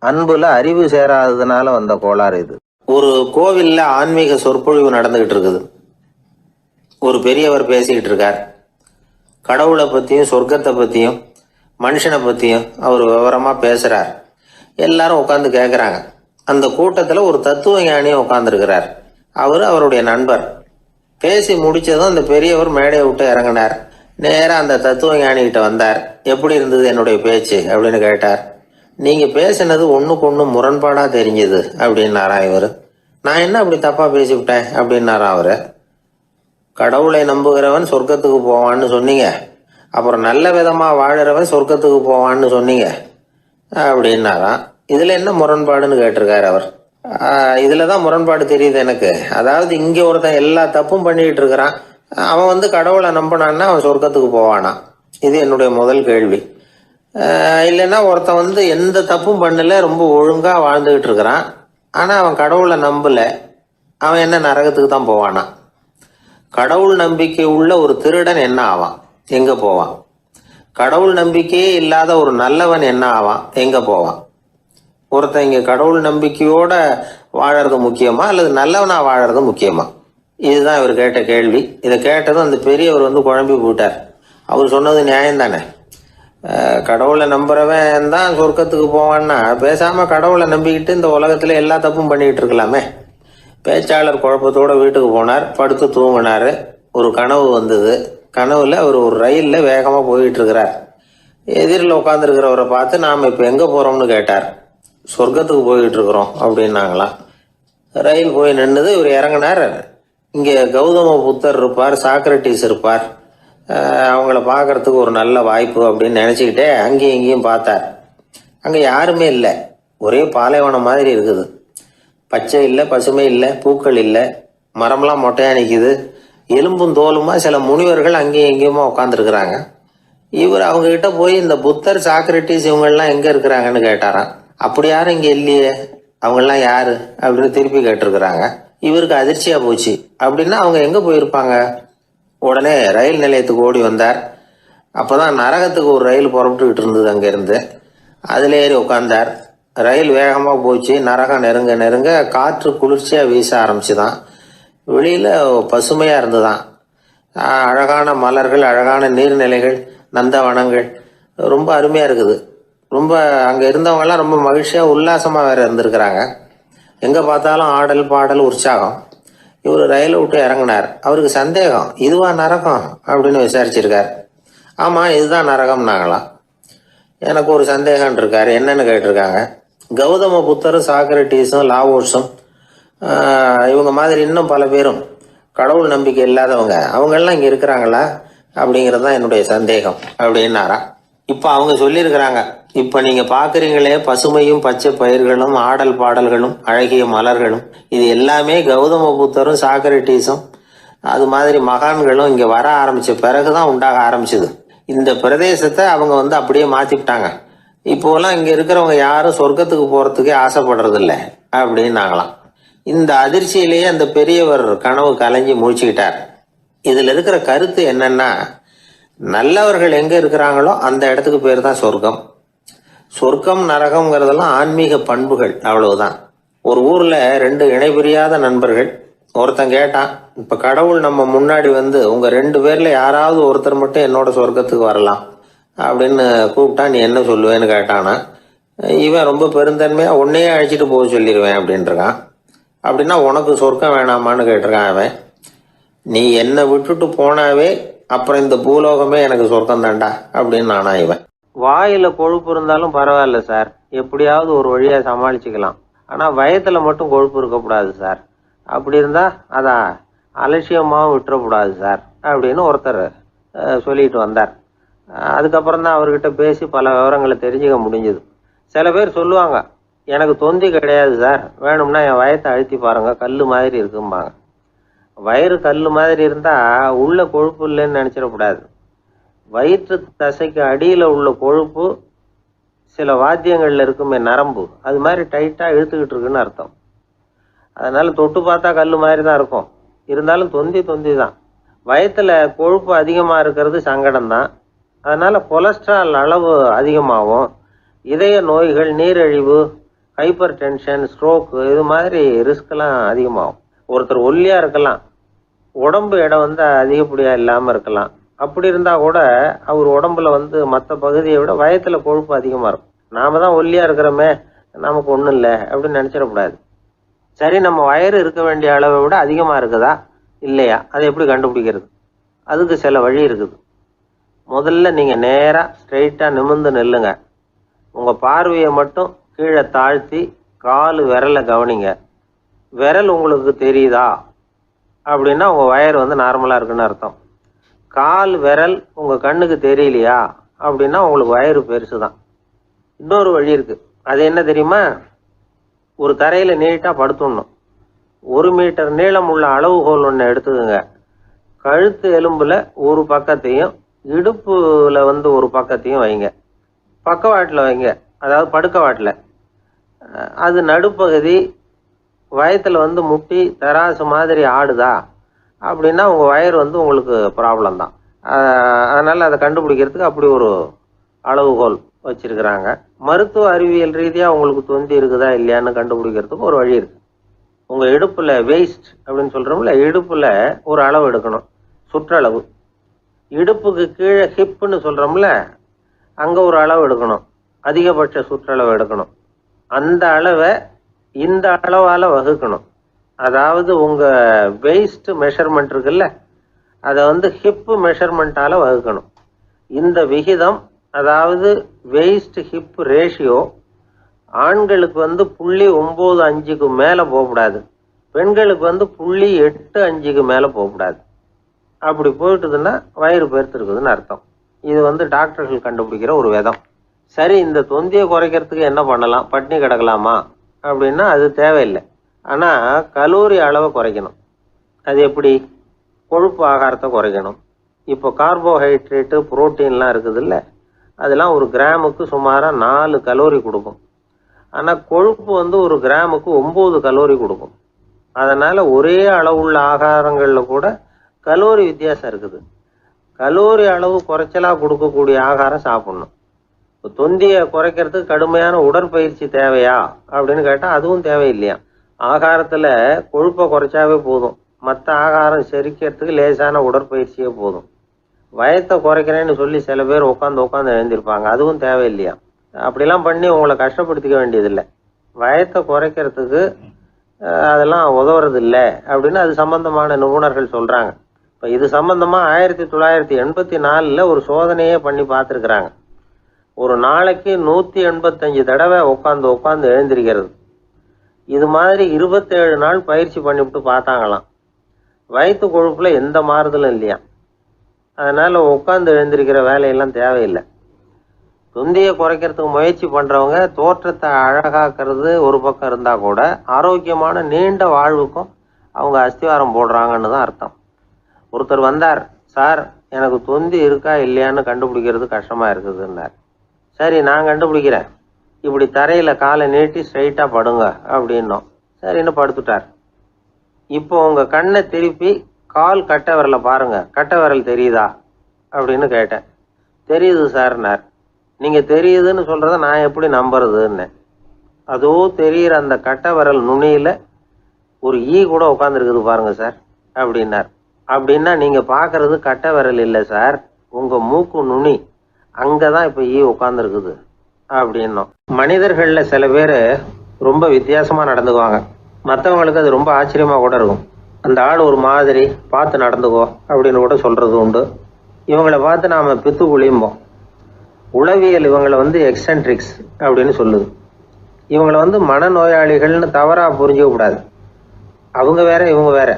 [SPEAKER 1] அன்புல அறிவு சேராததுனால வந்த கோளாறு இது. ஒரு கோவிலில் ஆன்மீக சொற்பொழிவு நடந்துகிட்டு இருக்குது. ஒரு பெரியவர் பேசிக்கிட்டு இருக்கார். கடவுளை பற்றியும் சொர்க்கத்தை பற்றியும் மனுஷனை பற்றியும் அவர் விவரமாக பேசுகிறார். எல்லாரும் உட்காந்து கேட்குறாங்க. அந்த கூட்டத்தில் ஒரு தத்துவ ஞானியும் உட்காந்துருக்கிறார். அவருடைய நண்பர். பேசி முடிச்சதும் அந்த பெரியவர் மேடையை விட்டு இறங்கினார். நேராக அந்த தத்துவ ஞானிகிட்ட வந்தார். எப்படி இருந்தது என்னுடைய பேச்சு அப்படின்னு கேட்டார். நீங்கள் பேசினது ஒன்றுக்கு ஒன்று முரண்பாடாக தெரிஞ்சுது அப்படின்னாராம் இவர். நான் என்ன அப்படி தப்பாக பேசிவிட்டேன் அப்படின்னாராம் அவர். கடவுளை நம்புகிறவன் சொர்க்கத்துக்கு போவான்னு சொன்னீங்க, அப்புறம் நல்ல விதமாக வாழறவன் சொர்க்கத்துக்கு போவான்னு சொன்னீங்க அப்படின்னாராம். இதில் என்ன முரண்பாடுன்னு கேட்டிருக்காரு அவர். இதில் தான் முரண்பாடு தெரியுது எனக்கு. அதாவது இங்கே ஒருத்தன் எல்லா தப்பும் பண்ணிக்கிட்டு இருக்கிறான், அவன் கடவுளை நம்பினான்னா அவன் சொர்க்கத்துக்கு போவானா? இது என்னுடைய முதல் கேள்வி. இல்லைன்னா ஒருத்தன் எந்த தப்பும் பண்ணல, ரொம்ப ஒழுங்காக வாழ்ந்துக்கிட்டு இருக்கிறான், ஆனால் அவன் கடவுளை நம்பலை, அவன் என்ன நரகத்துக்கு தான் போவானா? கடவுள் நம்பிக்கை உள்ள ஒரு திருடன் என்ன ஆவான், எங்கே போவான்? கடவுள் நம்பிக்கையே இல்லாத ஒரு நல்லவன் என்ன ஆவான், எங்கே போவான்? ஒருத்தன் இங்கே கடவுள் நம்பிக்கையோட வாழறது முக்கியமா அல்லது நல்லவனா வாழறது முக்கியமா? இதுதான் இவர் கேட்ட கேள்வி. இதை கேட்டதும் அந்த பெரியவர் குழம்பி போட்டார். அவர் சொன்னது நியாயம் தானே. கடவுளை நம்புறவன் தான் சொர்க்கத்துக்கு போவான்னா பேசாமல் கடவுளை நம்பிக்கிட்டு இந்த உலகத்தில் எல்லா தப்பும் பண்ணிக்கிட்டு இருக்கலாமே. பேச்சாளர் குழப்பத்தோட வீட்டுக்கு போனார். படுத்து தூங்கினார். ஒரு கனவு வந்தது. கனவுல அவர் ஒரு ரயிலில் வேகமாக போயிட்டு இருக்கிறார். எதிரில் உட்காந்துருக்கிறவரை பார்த்து நாம் இப்போ எங்கே போகிறோம்னு கேட்டார். சொர்க்கத்துக்கு போயிட்டு இருக்கிறோம் அப்படின்னாங்களாம். ரயில் போய் நின்றுது. இவர் இறங்கினார். இங்கே கௌதம புத்தர் இருப்பார், சாக்ரட்டிஸ் இருப்பார், அவங்கள பார்க்கறதுக்கு ஒரு நல்ல வாய்ப்பு அப்படின்னு நினச்சிக்கிட்டே அங்கேயும் இங்கேயும் பார்த்தார். அங்கே யாருமே இல்லை. ஒரே பாலைவனம் மாதிரி இருக்குது. பச்சை இல்லை, பசுமை இல்லை, பூக்கள் இல்லை, மரம்லாம் மொட்டையாக நிற்கிது. எலும்பும் தோலுமா சில முனிவர்கள் அங்கேயும் இங்கேயுமா உட்காந்துருக்குறாங்க. இவர் அவங்ககிட்ட போய் இந்த புத்தர், சாக்ரட்டிஸ் இவங்கெல்லாம் எங்கே இருக்கிறாங்கன்னு கேட்டாராம். அப்படி யாரும் இங்கே இல்லையே, அவங்கெல்லாம் யாரு அப்படின்னு திருப்பி கேட்டிருக்கிறாங்க. இவருக்கு அதிர்ச்சியாக போச்சு. அப்படின்னா அவங்க எங்கே போயிருப்பாங்க? உடனே ரயில் நிலையத்துக்கு ஓடி வந்தார். அப்போதான் நரகத்துக்கு ஒரு ரயில் புறப்பட்டுக்கிட்டு இருந்தது அங்கேருந்து. அதில் ஏறி உட்காந்தார். ரயில் வேகமாக போச்சு. நரகம் நெருங்க நெருங்க காற்று குளிர்ச்சியாக வீச ஆரம்பிச்சுதான். வெளியில் பசுமையாக இருந்துதான். அழகான மலர்கள், அழகான நீர்நிலைகள், நந்தவனங்கள், ரொம்ப அருமையாக இருக்குது. ரொம்ப அங்கே இருந்தவங்கெல்லாம் ரொம்ப மகிழ்ச்சியாக உல்லாசமாக வேறு இருந்திருக்கிறாங்க. எங்கே பார்த்தாலும் ஆடல் பாடல் உற்சாகம். இவர் ரயிலை விட்டு இறங்கினார். அவருக்கு சந்தேகம், இதுவா நரகம் அப்படின்னு விசாரிச்சிருக்கார். ஆமாம், இதுதான் நரகம்னாங்களாம். எனக்கு ஒரு சந்தேகம் இருக்கார். என்னன்னு கேட்டிருக்காங்க. கௌதம புத்தரும் சாக்ரட்டிஸும் லாவோஸும் இவங்க மாதிரி இன்னும் பல பேரும் கடவுள் நம்பிக்கை இல்லாதவங்க அவங்கெல்லாம் இங்கே இருக்கிறாங்களா அப்படிங்கிறது தான் என்னுடைய சந்தேகம் அப்படின்னாரா. இப்போ அவங்க சொல்லியிருக்கிறாங்க, இப்போ நீங்கள் பார்க்குறீங்களே பசுமையும் பச்சை பயிர்களும் ஆடல் பாடல்களும் அழகிய மலர்களும், இது எல்லாமே கௌதம புத்தரும் சாக்ரட்டிஸும் அது மாதிரி மகான்களும் இங்கே வர ஆரம்பித்த பிறகு தான் உண்டாக ஆரம்பிச்சுது. இந்த பிரதேசத்தை அவங்க அப்படியே மாற்றிவிட்டாங்க. இப்போலாம் இங்கே இருக்கிறவங்க யாரும் சொர்க்கத்துக்கு போகிறதுக்கே ஆசைப்படுறதில்ல அப்படின்னாங்களாம். இந்த அதிர்ச்சியிலேயே அந்த பெரியவர் கனவு கலைஞ்சி முழிச்சுக்கிட்டார். இதில் இருக்கிற கருத்து என்னன்னா, நல்லவர்கள் எங்கே இருக்கிறாங்களோ அந்த இடத்துக்கு பேர் தான் சொர்க்கம். சொர்க்கம் நரகம்ங்கிறதெல்லாம் ஆன்மீக பண்புகள், அவ்வளவுதான். ஒரு ஊரில் 2 இணைபிரியாத நண்பர்கள். ஒருத்தன் கேட்டான், இப்போ கடவுள் நம்ம முன்னாடி உங்கள் 2 பேரில் யாராவது ஒருத்தர் மட்டும் என்னோட சொர்க்கத்துக்கு வரலாம் அப்படின்னு கூப்பிட்டா நீ என்ன சொல்லுவேன்னு கேட்டானா. இவன் ரொம்ப பெருந்தன்மையாக உன்னையே அழைச்சிட்டு போக சொல்லிடுவேன் அப்படின்ட்டுருக்கான். அப்படின்னா உனக்கு சொர்க்கம் வேணாமான்னு கேட்டிருக்கான் அவன். நீ என்னை விட்டுட்டு போனாவே அப்புறம் இந்த பூலோகமே எனக்கு சொர்க்கம் தாண்டா அப்படின்னு நானா இவன். வாயில கொழுப்பு இருந்தாலும் பரவாயில்ல சார், எப்படியாவது ஒரு வழியாக சமாளிச்சுக்கலாம். ஆனால் வயத்தில் மட்டும் கொழுப்பு இருக்கக்கூடாது சார். அப்படி இருந்தால் அதை அலட்சியமாகவும் விட்டுறக்கூடாது சார் அப்படின்னு ஒருத்தர் சொல்லிட்டு வந்தார். அதுக்கப்புறம் தான் அவர்கிட்ட பேசி பல விவரங்களை தெரிஞ்சுக்க முடிஞ்சுது. சில பேர் சொல்லுவாங்க, எனக்கு தொந்தி கிடையாது சார், வேணும்னா என் வயத்தை அழுத்தி பாருங்க, கல் மாதிரி இருக்கும்பாங்க. வயிறு கல் மாதிரி இருந்தால் உள்ள கொழுப்பு இல்லைன்னு நினச்சிடக்கூடாது. வயிற்று தசைக்கு அடியில் உள்ள கொழுப்பு சில வாத்தியங்களில் இருக்குமே நரம்பு, அது மாதிரி டைட்டாக இழுத்துக்கிட்டு இருக்குன்னு அர்த்தம். அதனால் தொட்டு பார்த்தா கல் மாதிரி தான் இருக்கும், இருந்தாலும் தொந்தி தான். வயத்தில் கொழுப்பு அதிகமாக இருக்கிறது சங்கடம் தான். அதனால் கொலஸ்ட்ரால் அளவு அதிகமாகும். இதய நோய்கள், நீரிழிவு, ஹைப்பர் டென்ஷன், ஸ்ட்ரோக்கு, இது மாதிரி ரிஸ்கெல்லாம் அதிகமாகும். ஒருத்தர் ஒல்லியாக இருக்கலாம், உடம்பு இடம் அதிகப்படியாக இல்லாமல் இருக்கலாம். அப்படி இருந்தால் கூட அவர் உடம்புல மற்ற பகுதியை விட வயத்தில் கொழுப்பு அதிகமாக இருக்கும். நாம தான் ஒல்லியாக இருக்கிறோமே, நமக்கு ஒன்றும் இல்லை அப்படின்னு நினச்சிடக்கூடாது. சரி, நம்ம வயிறு இருக்க வேண்டிய அளவை விட அதிகமாக இருக்குதா இல்லையா, அதை எப்படி கண்டுபிடிக்கிறது? அதுக்கு சில வழி இருக்குது. முதல்ல நீங்கள் நேராக ஸ்ட்ரெயிட்டாக நிமிர்ந்து நில்லுங்க. உங்கள் பார்வையை மட்டும் கீழே தாழ்த்தி கால் விரலை கவனிங்க. விரல் உங்களுக்கு தெரியுதா அப்படின்னா உங்கள் வயர் நார்மலாக இருக்குன்னு அர்த்தம். கால் விரல் உங்கள் கண்ணுக்கு தெரியலையா அப்படின்னா உங்களுக்கு வயிறு பெருசு தான். இன்னொரு வழி இருக்குது. அது என்ன தெரியுமா? ஒரு தரையில் நீட்டாக படுத்துடணும். 1 மீட்டர் நீளம் உள்ள அளவுகோல் ஒன்று எடுத்துக்கோங்க. கழுத்து எலும்பில் ஒரு பக்கத்தையும் இடுப்பில் ஒரு பக்கத்தையும் வைங்க. பக்கவாட்டில் வைங்க, அதாவது படுக்கவாட்டில். அது நடுப்பகுதி வயத்தில் முட்டி தராசு மாதிரி ஆடுதா அப்படின்னா உங்கள் வயர் உங்களுக்கு ப்ராப்ளம் தான். அதனால் அதை கண்டுபிடிக்கிறதுக்கு அப்படி ஒரு அளவுகோல் வச்சிருக்கிறாங்க. மருத்துவ அறிவியல் ரீதியாக உங்களுக்கு தொந்தி இருக்குதா இல்லையான்னு கண்டுபிடிக்கிறதுக்கு ஒரு வழி இருக்குது. உங்கள் இடுப்பில் வெயிஸ்ட் அப்படின்னு சொல்கிறோம்ல, இடுப்பில் ஒரு அளவு எடுக்கணும், சுற்றளவு. இடுப்புக்கு கீழே ஹிப்புன்னு சொல்கிறோம்ல, அங்கே ஒரு அளவு எடுக்கணும், அதிகபட்ச சுற்றளவு எடுக்கணும். அந்த அளவை இந்த அளவால் வகுக்கணும். அதாவது உங்கள் வெயிஸ்ட் மெஷர்மெண்ட் இருக்குல்ல, அதை ஹிப்பு மெஷர்மெண்ட்டால் வகுக்கணும். இந்த விகிதம், அதாவது வெயிஸ்ட் ஹிப் ரேஷியோ, ஆண்களுக்கு 0.95க்கு மேலே போகக்கூடாது, பெண்களுக்கு 0.85க்கு மேலே போகக்கூடாது. அப்படி போயிட்டுதுன்னா வயிறு பெருத்துருக்குதுன்னு அர்த்தம். இது டாக்டர்கள் கண்டுபிடிக்கிற ஒரு விதம். சரி, இந்த தொந்தியை குறைக்கிறதுக்கு என்ன பண்ணலாம்? பட்னி கிடக்கலாமா அப்படின்னா அது தேவையில்லை. ஆனால் கலோரி அளவை குறைக்கணும். அது எப்படி? கொழுப்பு ஆகாரத்தை குறைக்கணும். இப்போ கார்போஹைட்ரேட்டு, புரோட்டீன்லாம் இருக்குதுல்ல, அதெல்லாம் ஒரு கிராமுக்கு சுமாராக 4 கலோரி கொடுக்கும். ஆனால் கொழுப்பு ஒரு கிராமுக்கு 9 கலோரி கொடுக்கும். அதனால் ஒரே அளவுள்ள ஆகாரங்களில் கூட கலோரி வித்தியாசம் இருக்குது. கலோரி அளவு குறைச்சலாக கொடுக்கக்கூடிய ஆகாரம் சாப்பிட்ணும். இப்போ தொந்தியை குறைக்கிறதுக்கு கடுமையான உடற்பயிற்சி தேவையா அப்படின்னு கேட்டால் அதுவும் தேவையில்லையா. ஆகாரத்தில் கொழுப்பை குறைச்சாவே போதும், மற்ற ஆகாரம் செரிக்கிறதுக்கு லேசான உடற்பயிற்சியே போதும். வயத்தை குறைக்கிறேன்னு சொல்லி சில பேர் உட்காந்து எழுந்திருப்பாங்க, அதுவும் தேவையில்லையா. அப்படிலாம் பண்ணி உங்களை கஷ்டப்படுத்திக்க வேண்டியதில்லை. வயத்தை குறைக்கிறதுக்கு அதெல்லாம் உதவுறது இல்லை அப்படின்னு அது சம்பந்தமான நிபுணர்கள் சொல்கிறாங்க. இப்போ இது சம்பந்தமாக 1984 ஒரு சோதனையே பண்ணி பார்த்துருக்குறாங்க. ஒரு நாளைக்கு 185 தடவை உட்காந்து எழுந்திருக்கிறது. இது மாதிரி 27 நாள் பயிற்சி பண்ணிவிட்டு பார்த்தாங்களாம். வயிற்று கொழுப்பில் எந்த மாறுதலும் இல்லையா. அதனால் உட்காந்து எழுந்திருக்கிற வேலையெல்லாம் தேவையில்லை. தொந்தியை குறைக்கிறதுக்கு முயற்சி பண்ணுறவங்க தோற்றத்தை அழகாக்கிறது ஒரு பக்கம் இருந்தால் கூட ஆரோக்கியமான நீண்ட வாழ்வுக்கும் அவங்க அஸ்திவாரம் போடுறாங்கன்னு தான் அர்த்தம். ஒருத்தர் வந்தார், சார் எனக்கு தொந்தி இருக்கா இல்லையான்னு கண்டுபிடிக்கிறது கஷ்டமாக இருக்குதுன்னார். சரி நான் கண்டுபிடிக்கிறேன், இப்படி தரையில் காலை நீட்டி ஸ்ட்ரைட்டாக படுங்க அப்படின்னோம். சரின்னு படுத்துட்டார். இப்போ உங்கள் கண்ணை திருப்பி கால் கட்டை விரலை பாருங்க, கட்டை விரல் தெரியுதா அப்படின்னு கேட்டேன். தெரியுது சார்னார். நீங்கள் தெரியுதுன்னு சொல்கிறத நான் எப்படி நம்புறதுன்னு. அதோ தெரிகிற அந்த கட்டை விரல் நுனியில் ஒரு ஈ கூட உட்காந்துருக்குது பாருங்க சார் அப்படின்னார். அப்படின்னா நீங்கள் பார்க்குறது கட்டை விரல் இல்லை சார், உங்கள் மூக்கு நுனி, அங்கே தான் இப்போ ஈ உட்காந்துருக்குது அப்படின்னோம். மனிதர்களில் சில பேர் ரொம்ப வித்தியாசமாக நடந்துக்குவாங்க. மற்றவங்களுக்கு அது ரொம்ப ஆச்சரியமாக கூட இருக்கும். அந்த ஆள் ஒரு மாதிரி பார்த்து நடந்துக்கோ அப்படின்னு கூட சொல்கிறது உண்டு. இவங்களை பார்த்து நாம் பித்து குளியும்போம். உளவியல் இவங்களை எக்ஸென்ட்ரிக்ஸ் அப்படின்னு சொல்லுது. இவங்களை மனநோயாளிகள்னு தவறாக புரிஞ்சிக்கக்கூடாது. அவங்க வேற இவங்க வேற.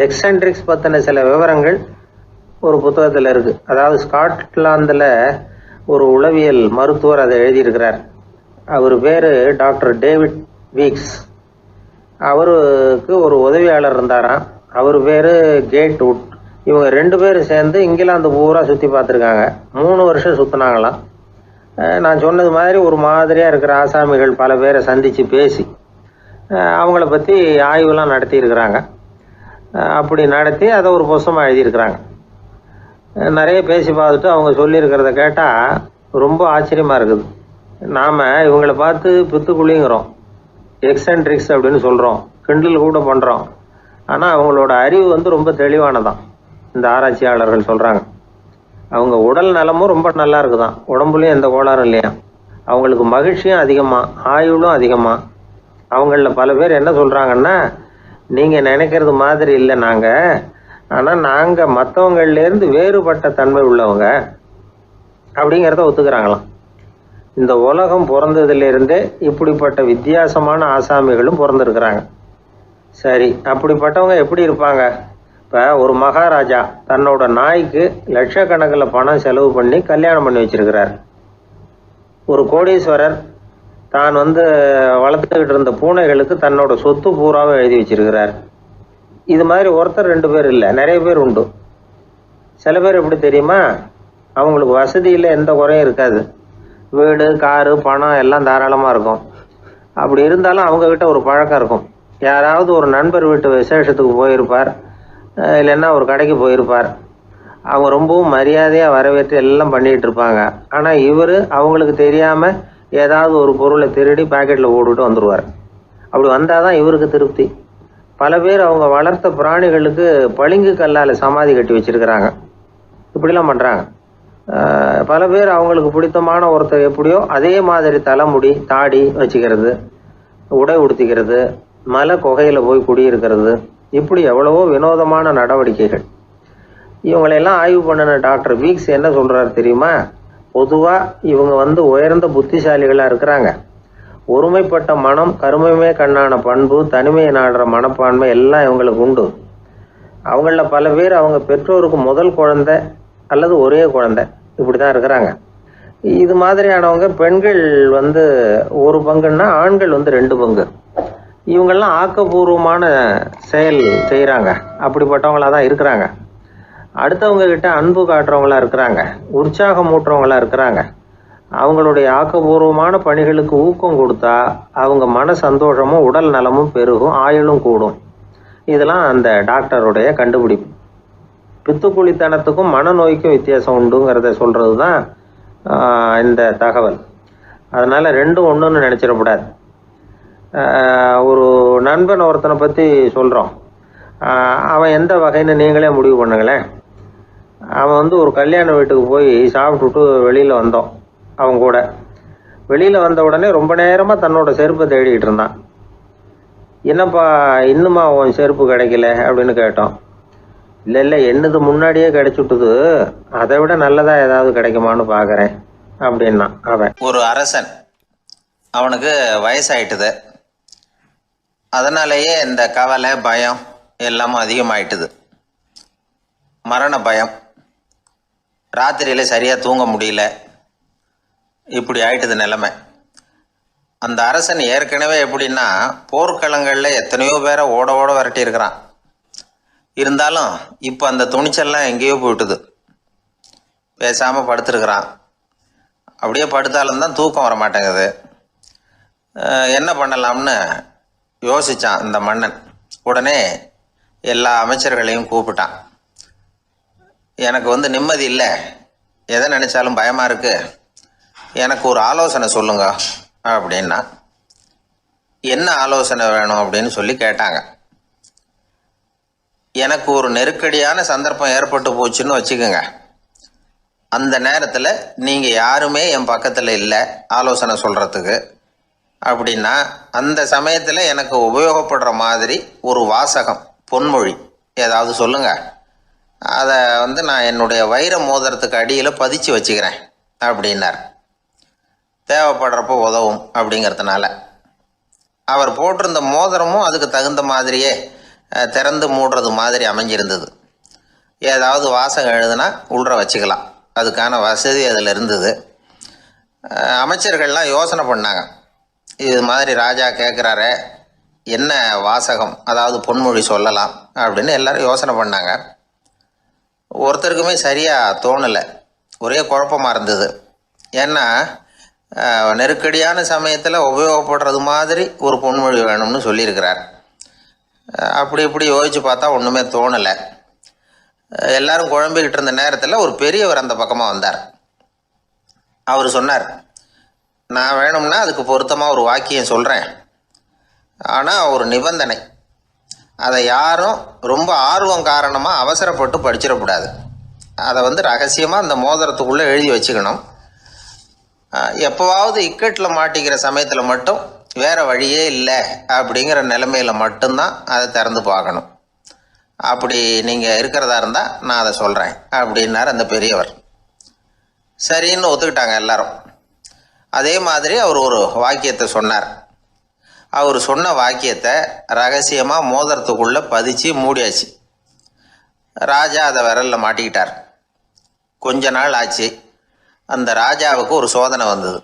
[SPEAKER 1] எக்ஸென்ட்ரிக்ஸ் பற்றின சில விவரங்கள் ஒரு புத்தகத்தில் இருக்குது. அதாவது ஸ்காட்லாந்தில் ஒரு உளவியல் மருத்துவர் அதை எழுதியிருக்கிறார். அவர் பேர் டாக்டர் டேவிட் வீக்ஸ். அவருக்கு ஒரு உதவியாளர் இருந்தாராம், அவர் பேர் கேட் வுட். இவங்க 2 பேரும் சேர்ந்து இங்கிலாந்து பூரா சுற்றி பார்த்துருக்காங்க. 3 வருஷம் சுற்றினாங்களாம். நான் சொன்னது மாதிரி ஒரு மாதிரியாக இருக்கிற ஆசாமிகள் பல பேரை சந்தித்து பேசி அவங்கள பற்றி ஆய்வுலாம் நடத்தியிருக்கிறாங்க. அப்படி நடத்தி அதை ஒரு புஸ்தகமாக எழுதியிருக்கிறாங்க. நிறைய பேசி பார்த்துட்டு அவங்க சொல்லியிருக்கிறத கேட்டால் ரொம்ப ஆச்சரியமாக இருக்குது. நாம் இவங்களை பார்த்து பித்துக்குழிங்கிறோம், எக்ஸென்ட்ரிக்ஸ் அப்படின்னு சொல்கிறோம், கிண்டல் கூட பண்ணுறோம். ஆனால் அவங்களோட அறிவு ரொம்ப தெளிவானதான். இந்த ஆராய்ச்சியாளர்கள் சொல்கிறாங்க. அவங்க உடல் நலமும் ரொம்ப நல்லா இருக்குதான், உடம்புலையும் எந்த கோளாறும் இல்லையா. அவங்களுக்கு மகிழ்ச்சியும் அதிகமாக, ஆயுளும் அதிகமாக. அவங்களில் பல பேர் என்ன சொல்கிறாங்கன்னா, நீங்கள் நினைக்கிறது மாதிரி இல்லை நாங்கள், ஆனால் நாங்கள் மற்றவங்கள்லேருந்து வேறுபட்ட தன்மை உள்ளவங்க அப்படிங்கிறத ஒத்துக்கிறாங்களாம். இந்த உலகம் பிறந்ததுலேருந்தே இப்படிப்பட்ட வித்தியாசமான ஆசாமிகளும் பிறந்திருக்கிறாங்க. சரி, அப்படிப்பட்டவங்க எப்படி இருப்பாங்க? இப்போ ஒரு மகாராஜா தன்னோட நாய்க்கு லட்சக்கணக்கில் பணம் செலவு பண்ணி கல்யாணம் பண்ணி வச்சிருக்கிறார். ஒரு கோடீஸ்வரர் தான் வளர்த்துக்கிட்டு இருந்த பூனைகளுக்கு தன்னோட சொத்து பூராவை எழுதி வச்சிருக்கிறார். இது மாதிரி ஒருத்தர் 2 பேர் இல்லை, நிறைய பேர் உண்டு. சில பேர் எப்படி தெரியுமா, அவங்களுக்கு வசதியில் எந்த குறையும் இருக்காது. வீடு, காரு, பணம் எல்லாம் தாராளமாக இருக்கும். அப்படி இருந்தாலும் அவங்கக்கிட்ட ஒரு பழக்கம் இருக்கும். யாராவது ஒரு நண்பர் வீட்டு விசேஷத்துக்கு போயிருப்பார், இல்லைன்னா ஒரு கடைக்கு போயிருப்பார். அவங்க ரொம்பவும் மரியாதையாக வரவேற்று எல்லாம் பண்ணிகிட்டு இருப்பாங்க. ஆனால் இவர் அவங்களுக்கு தெரியாமல் ஏதாவது ஒரு பொருளை திருடி பாக்கெட்டில் போட்டுட்டு வந்துடுவார். அப்படி வந்தால் தான் இவருக்கு திருப்தி. பல பேர் அவங்க வளர்த்த பிராணிகளுக்கு பளிங்கு கல்லால் சமாதி கட்டி வச்சிருக்கிறாங்க. இப்படிலாம் பண்ணுறாங்க. பல பேர் அவங்களுக்கு பிடித்தமான ஒருத்தர் எப்படியோ அதே மாதிரி தலைமுடி, தாடி வச்சுக்கிறது, உடை உடுத்திக்கிறது, மலை குகையில் போய் குடியிருக்கிறது, இப்படி எவ்வளவோ வினோதமான நடவடிக்கைகள். இவங்களையெல்லாம் ஆய்வு பண்ணின டாக்டர் வீக்ஸ் என்ன சொல்கிறாரு தெரியுமா? பொதுவாக இவங்க உயர்ந்த புத்திசாலிகளாக இருக்கிறாங்க. ஒருமைப்பட்ட மனம், கருமையுமே கண்ணான பண்பு, தனிமையை நாடுற மனப்பான்மை எல்லாம் இவங்களுக்கு உண்டு. அவங்களில் பல பேர் அவங்க பெற்றோருக்கு முதல் குழந்தை அல்லது ஒரே குழந்தை, இப்படி தான் இருக்கிறாங்க. இது மாதிரியானவங்க பெண்கள் 1 பங்குன்னா ஆண்கள் 2 பங்கு. இவங்கெல்லாம் ஆக்கப்பூர்வமான செயல் செய்கிறாங்க. அப்படிப்பட்டவங்களாக தான் இருக்கிறாங்க. அடுத்தவங்க கிட்ட அன்பு காட்டுறவங்களா இருக்கிறாங்க, உற்சாகம் ஊட்டுறவங்களா இருக்கிறாங்க. அவங்களுடைய ஆக்கப்பூர்வமான பணிகளுக்கு ஊக்கம் கொடுத்தா அவங்க மன சந்தோஷமும் உடல் நலமும் பெருகும், ஆயுளும் கூடும். இதெல்லாம் அந்த டாக்டருடைய கண்டுபிடிப்பு. பித்துக்குழித்தனத்துக்கும் மனநோய்க்கும் வித்தியாசம் உண்டுங்கிறத சொல்கிறது தான் இந்த தகவல். அதனால் 2ம் ஒன்றுன்னு நினச்சிடக்கூடாது. ஒரு நண்பன் ஒருத்தனை பற்றி சொல்கிறோம். அவன் எந்த வகைன்னு நீங்களே முடிவு பண்ணுங்களேன். அவன் ஒரு கல்யாண வீட்டுக்கு போய் சாப்பிட்டுட்டு வெளியில் வந்தோம். அவங்க கூட வெளியில் வந்த உடனே ரொம்ப நேரமாக தன்னோட செருப்பை தேடிக்கிட்டு இருந்தான். என்னப்பா இன்னுமா உன் செருப்பு கிடைக்கல அப்படின்னு கேட்டோம். இல்லை என்னது முன்னாடியே கிடைச்சுட்டுது, அதை விட நல்லதாக ஏதாவது கிடைக்குமான்னு பார்க்குறேன் அப்படின்னா அவன்.
[SPEAKER 2] ஒரு அரசன், அவனுக்கு வயசாயிட்டுது. அதனாலேயே இந்த கவலை, பயம்
[SPEAKER 1] எல்லாமும் அதிகமாயிட்டுது. மரண பயம், ராத்திரியில் சரியாக தூங்க முடியல, இப்படி ஆயிட்டுது நிலைமை. அந்த அரசன் ஏற்கனவே எப்படின்னா போர்க்களங்களில் எத்தனையோ பேரை ஓட ஓட விரட்டி இருக்கிறான். இருந்தாலும் இப்போ அந்த துணிச்சல்லாம் எங்கேயோ போயிட்டுது. பேசாமல் படுத்துருக்கிறான். அப்படியே படுத்தாலும் தான் தூக்கம் வர மாட்டேங்குது. என்ன பண்ணலாம்னு யோசித்தான் இந்த மன்னன். உடனே எல்லா அமைச்சர்களையும் கூப்பிட்டான். எனக்கு நிம்மதி இல்லை, எதை நினச்சாலும் பயமாக இருக்குது, எனக்கு ஒரு ஆலோசனை சொல்லுங்க அப்படின்னா. என்ன ஆலோசனை வேணும் அப்படின்னு சொல்லி கேட்டாங்க. எனக்கு ஒரு நெருக்கடியான சந்தர்ப்பம் ஏற்பட்டு போச்சுன்னு வச்சுக்கோங்க. அந்த நேரத்தில் நீங்கள் யாருமே என் பக்கத்தில் இல்லை ஆலோசனை சொல்கிறதுக்கு அப்படின்னா, அந்த சமயத்தில் எனக்கு உபயோகப்படுற மாதிரி ஒரு வாசகம், பொன்மொழி ஏதாவது சொல்லுங்கள். அதை நான் என்னுடைய வைர மோதிரத்துக்கு அடியில் பதிச்சு வச்சுக்கிறேன் அப்படின்னார். தேவைப்படுறப்போ உதவும் அப்படிங்கிறதுனால. அவர் போட்டிருந்த மோதிரமும் அதுக்கு தகுந்த மாதிரியே திறந்து மூடுறது மாதிரி அமைஞ்சிருந்தது. ஏதாவது வாசகம் எழுதுனா உள்ற வச்சுக்கலாம், அதுக்கான வசதி அதில் இருந்தது. அமைச்சர்கள்லாம் யோசனை பண்ணாங்க, இது மாதிரி ராஜா கேட்குறாரு, என்ன வாசகம் அதாவது பொன்மொழி சொல்லலாம் அப்படின்னு எல்லாரும் யோசனை பண்ணாங்க. ஒருத்தருக்குமே சரியாக தோணலை, ஒரே குழப்பமாக இருந்தது. ஏன்னா நெருக்கடியான சமயத்தில் உபயோகப்படுறது மாதிரி ஒரு பொன்மொழி வேணும்னு சொல்லியிருக்கிறார். அப்படி இப்படி யோசித்து பார்த்தா ஒன்றுமே தோணலை. எல்லாரும் குழம்பிக்கிட்டு இருந்த நேரத்தில் ஒரு பெரியவர் அந்த பக்கமாக வந்தார். அவர் சொன்னார், நான் வேணும்னா அதுக்கு பொருத்தமாக ஒரு வாக்கியம் சொல்கிறேன், ஆனால் ஒரு நிபந்தனை. அதை யாரும் ரொம்ப ஆர்வம் காரணமாக அவசரப்பட்டு படிச்சிடக்கூடாது. அதை ரகசியமாக அந்த மோதிரத்துக்குள்ளே எழுதி வச்சுக்கணும். எப்போவாவது இக்கட்டில் மாட்டிக்கிற சமயத்தில் மட்டும் வேறு வழியே இல்லை அப்படிங்கிற நிலைமையில் மட்டும்தான் அதை திறந்து பார்க்கணும். அப்படி நீங்கள் இருக்கிறதா இருந்தால் நான் அதை சொல்கிறேன் அப்படின்னார் அந்த பெரியவர். சரின்னு ஒத்துக்கிட்டாங்க எல்லாரும். அதே மாதிரி அவர் ஒரு வாக்கியத்தை சொன்னார். அவர் சொன்ன வாக்கியத்தை ரகசியமாக மோதிரத்துக்குள்ளே பதிச்சு மூடியாச்சு. ராஜா அதை விரலில் மாட்டிக்கிட்டார். கொஞ்ச நாள் ஆச்சு. அந்த ராஜாவுக்கு ஒரு சோதனை வந்தது.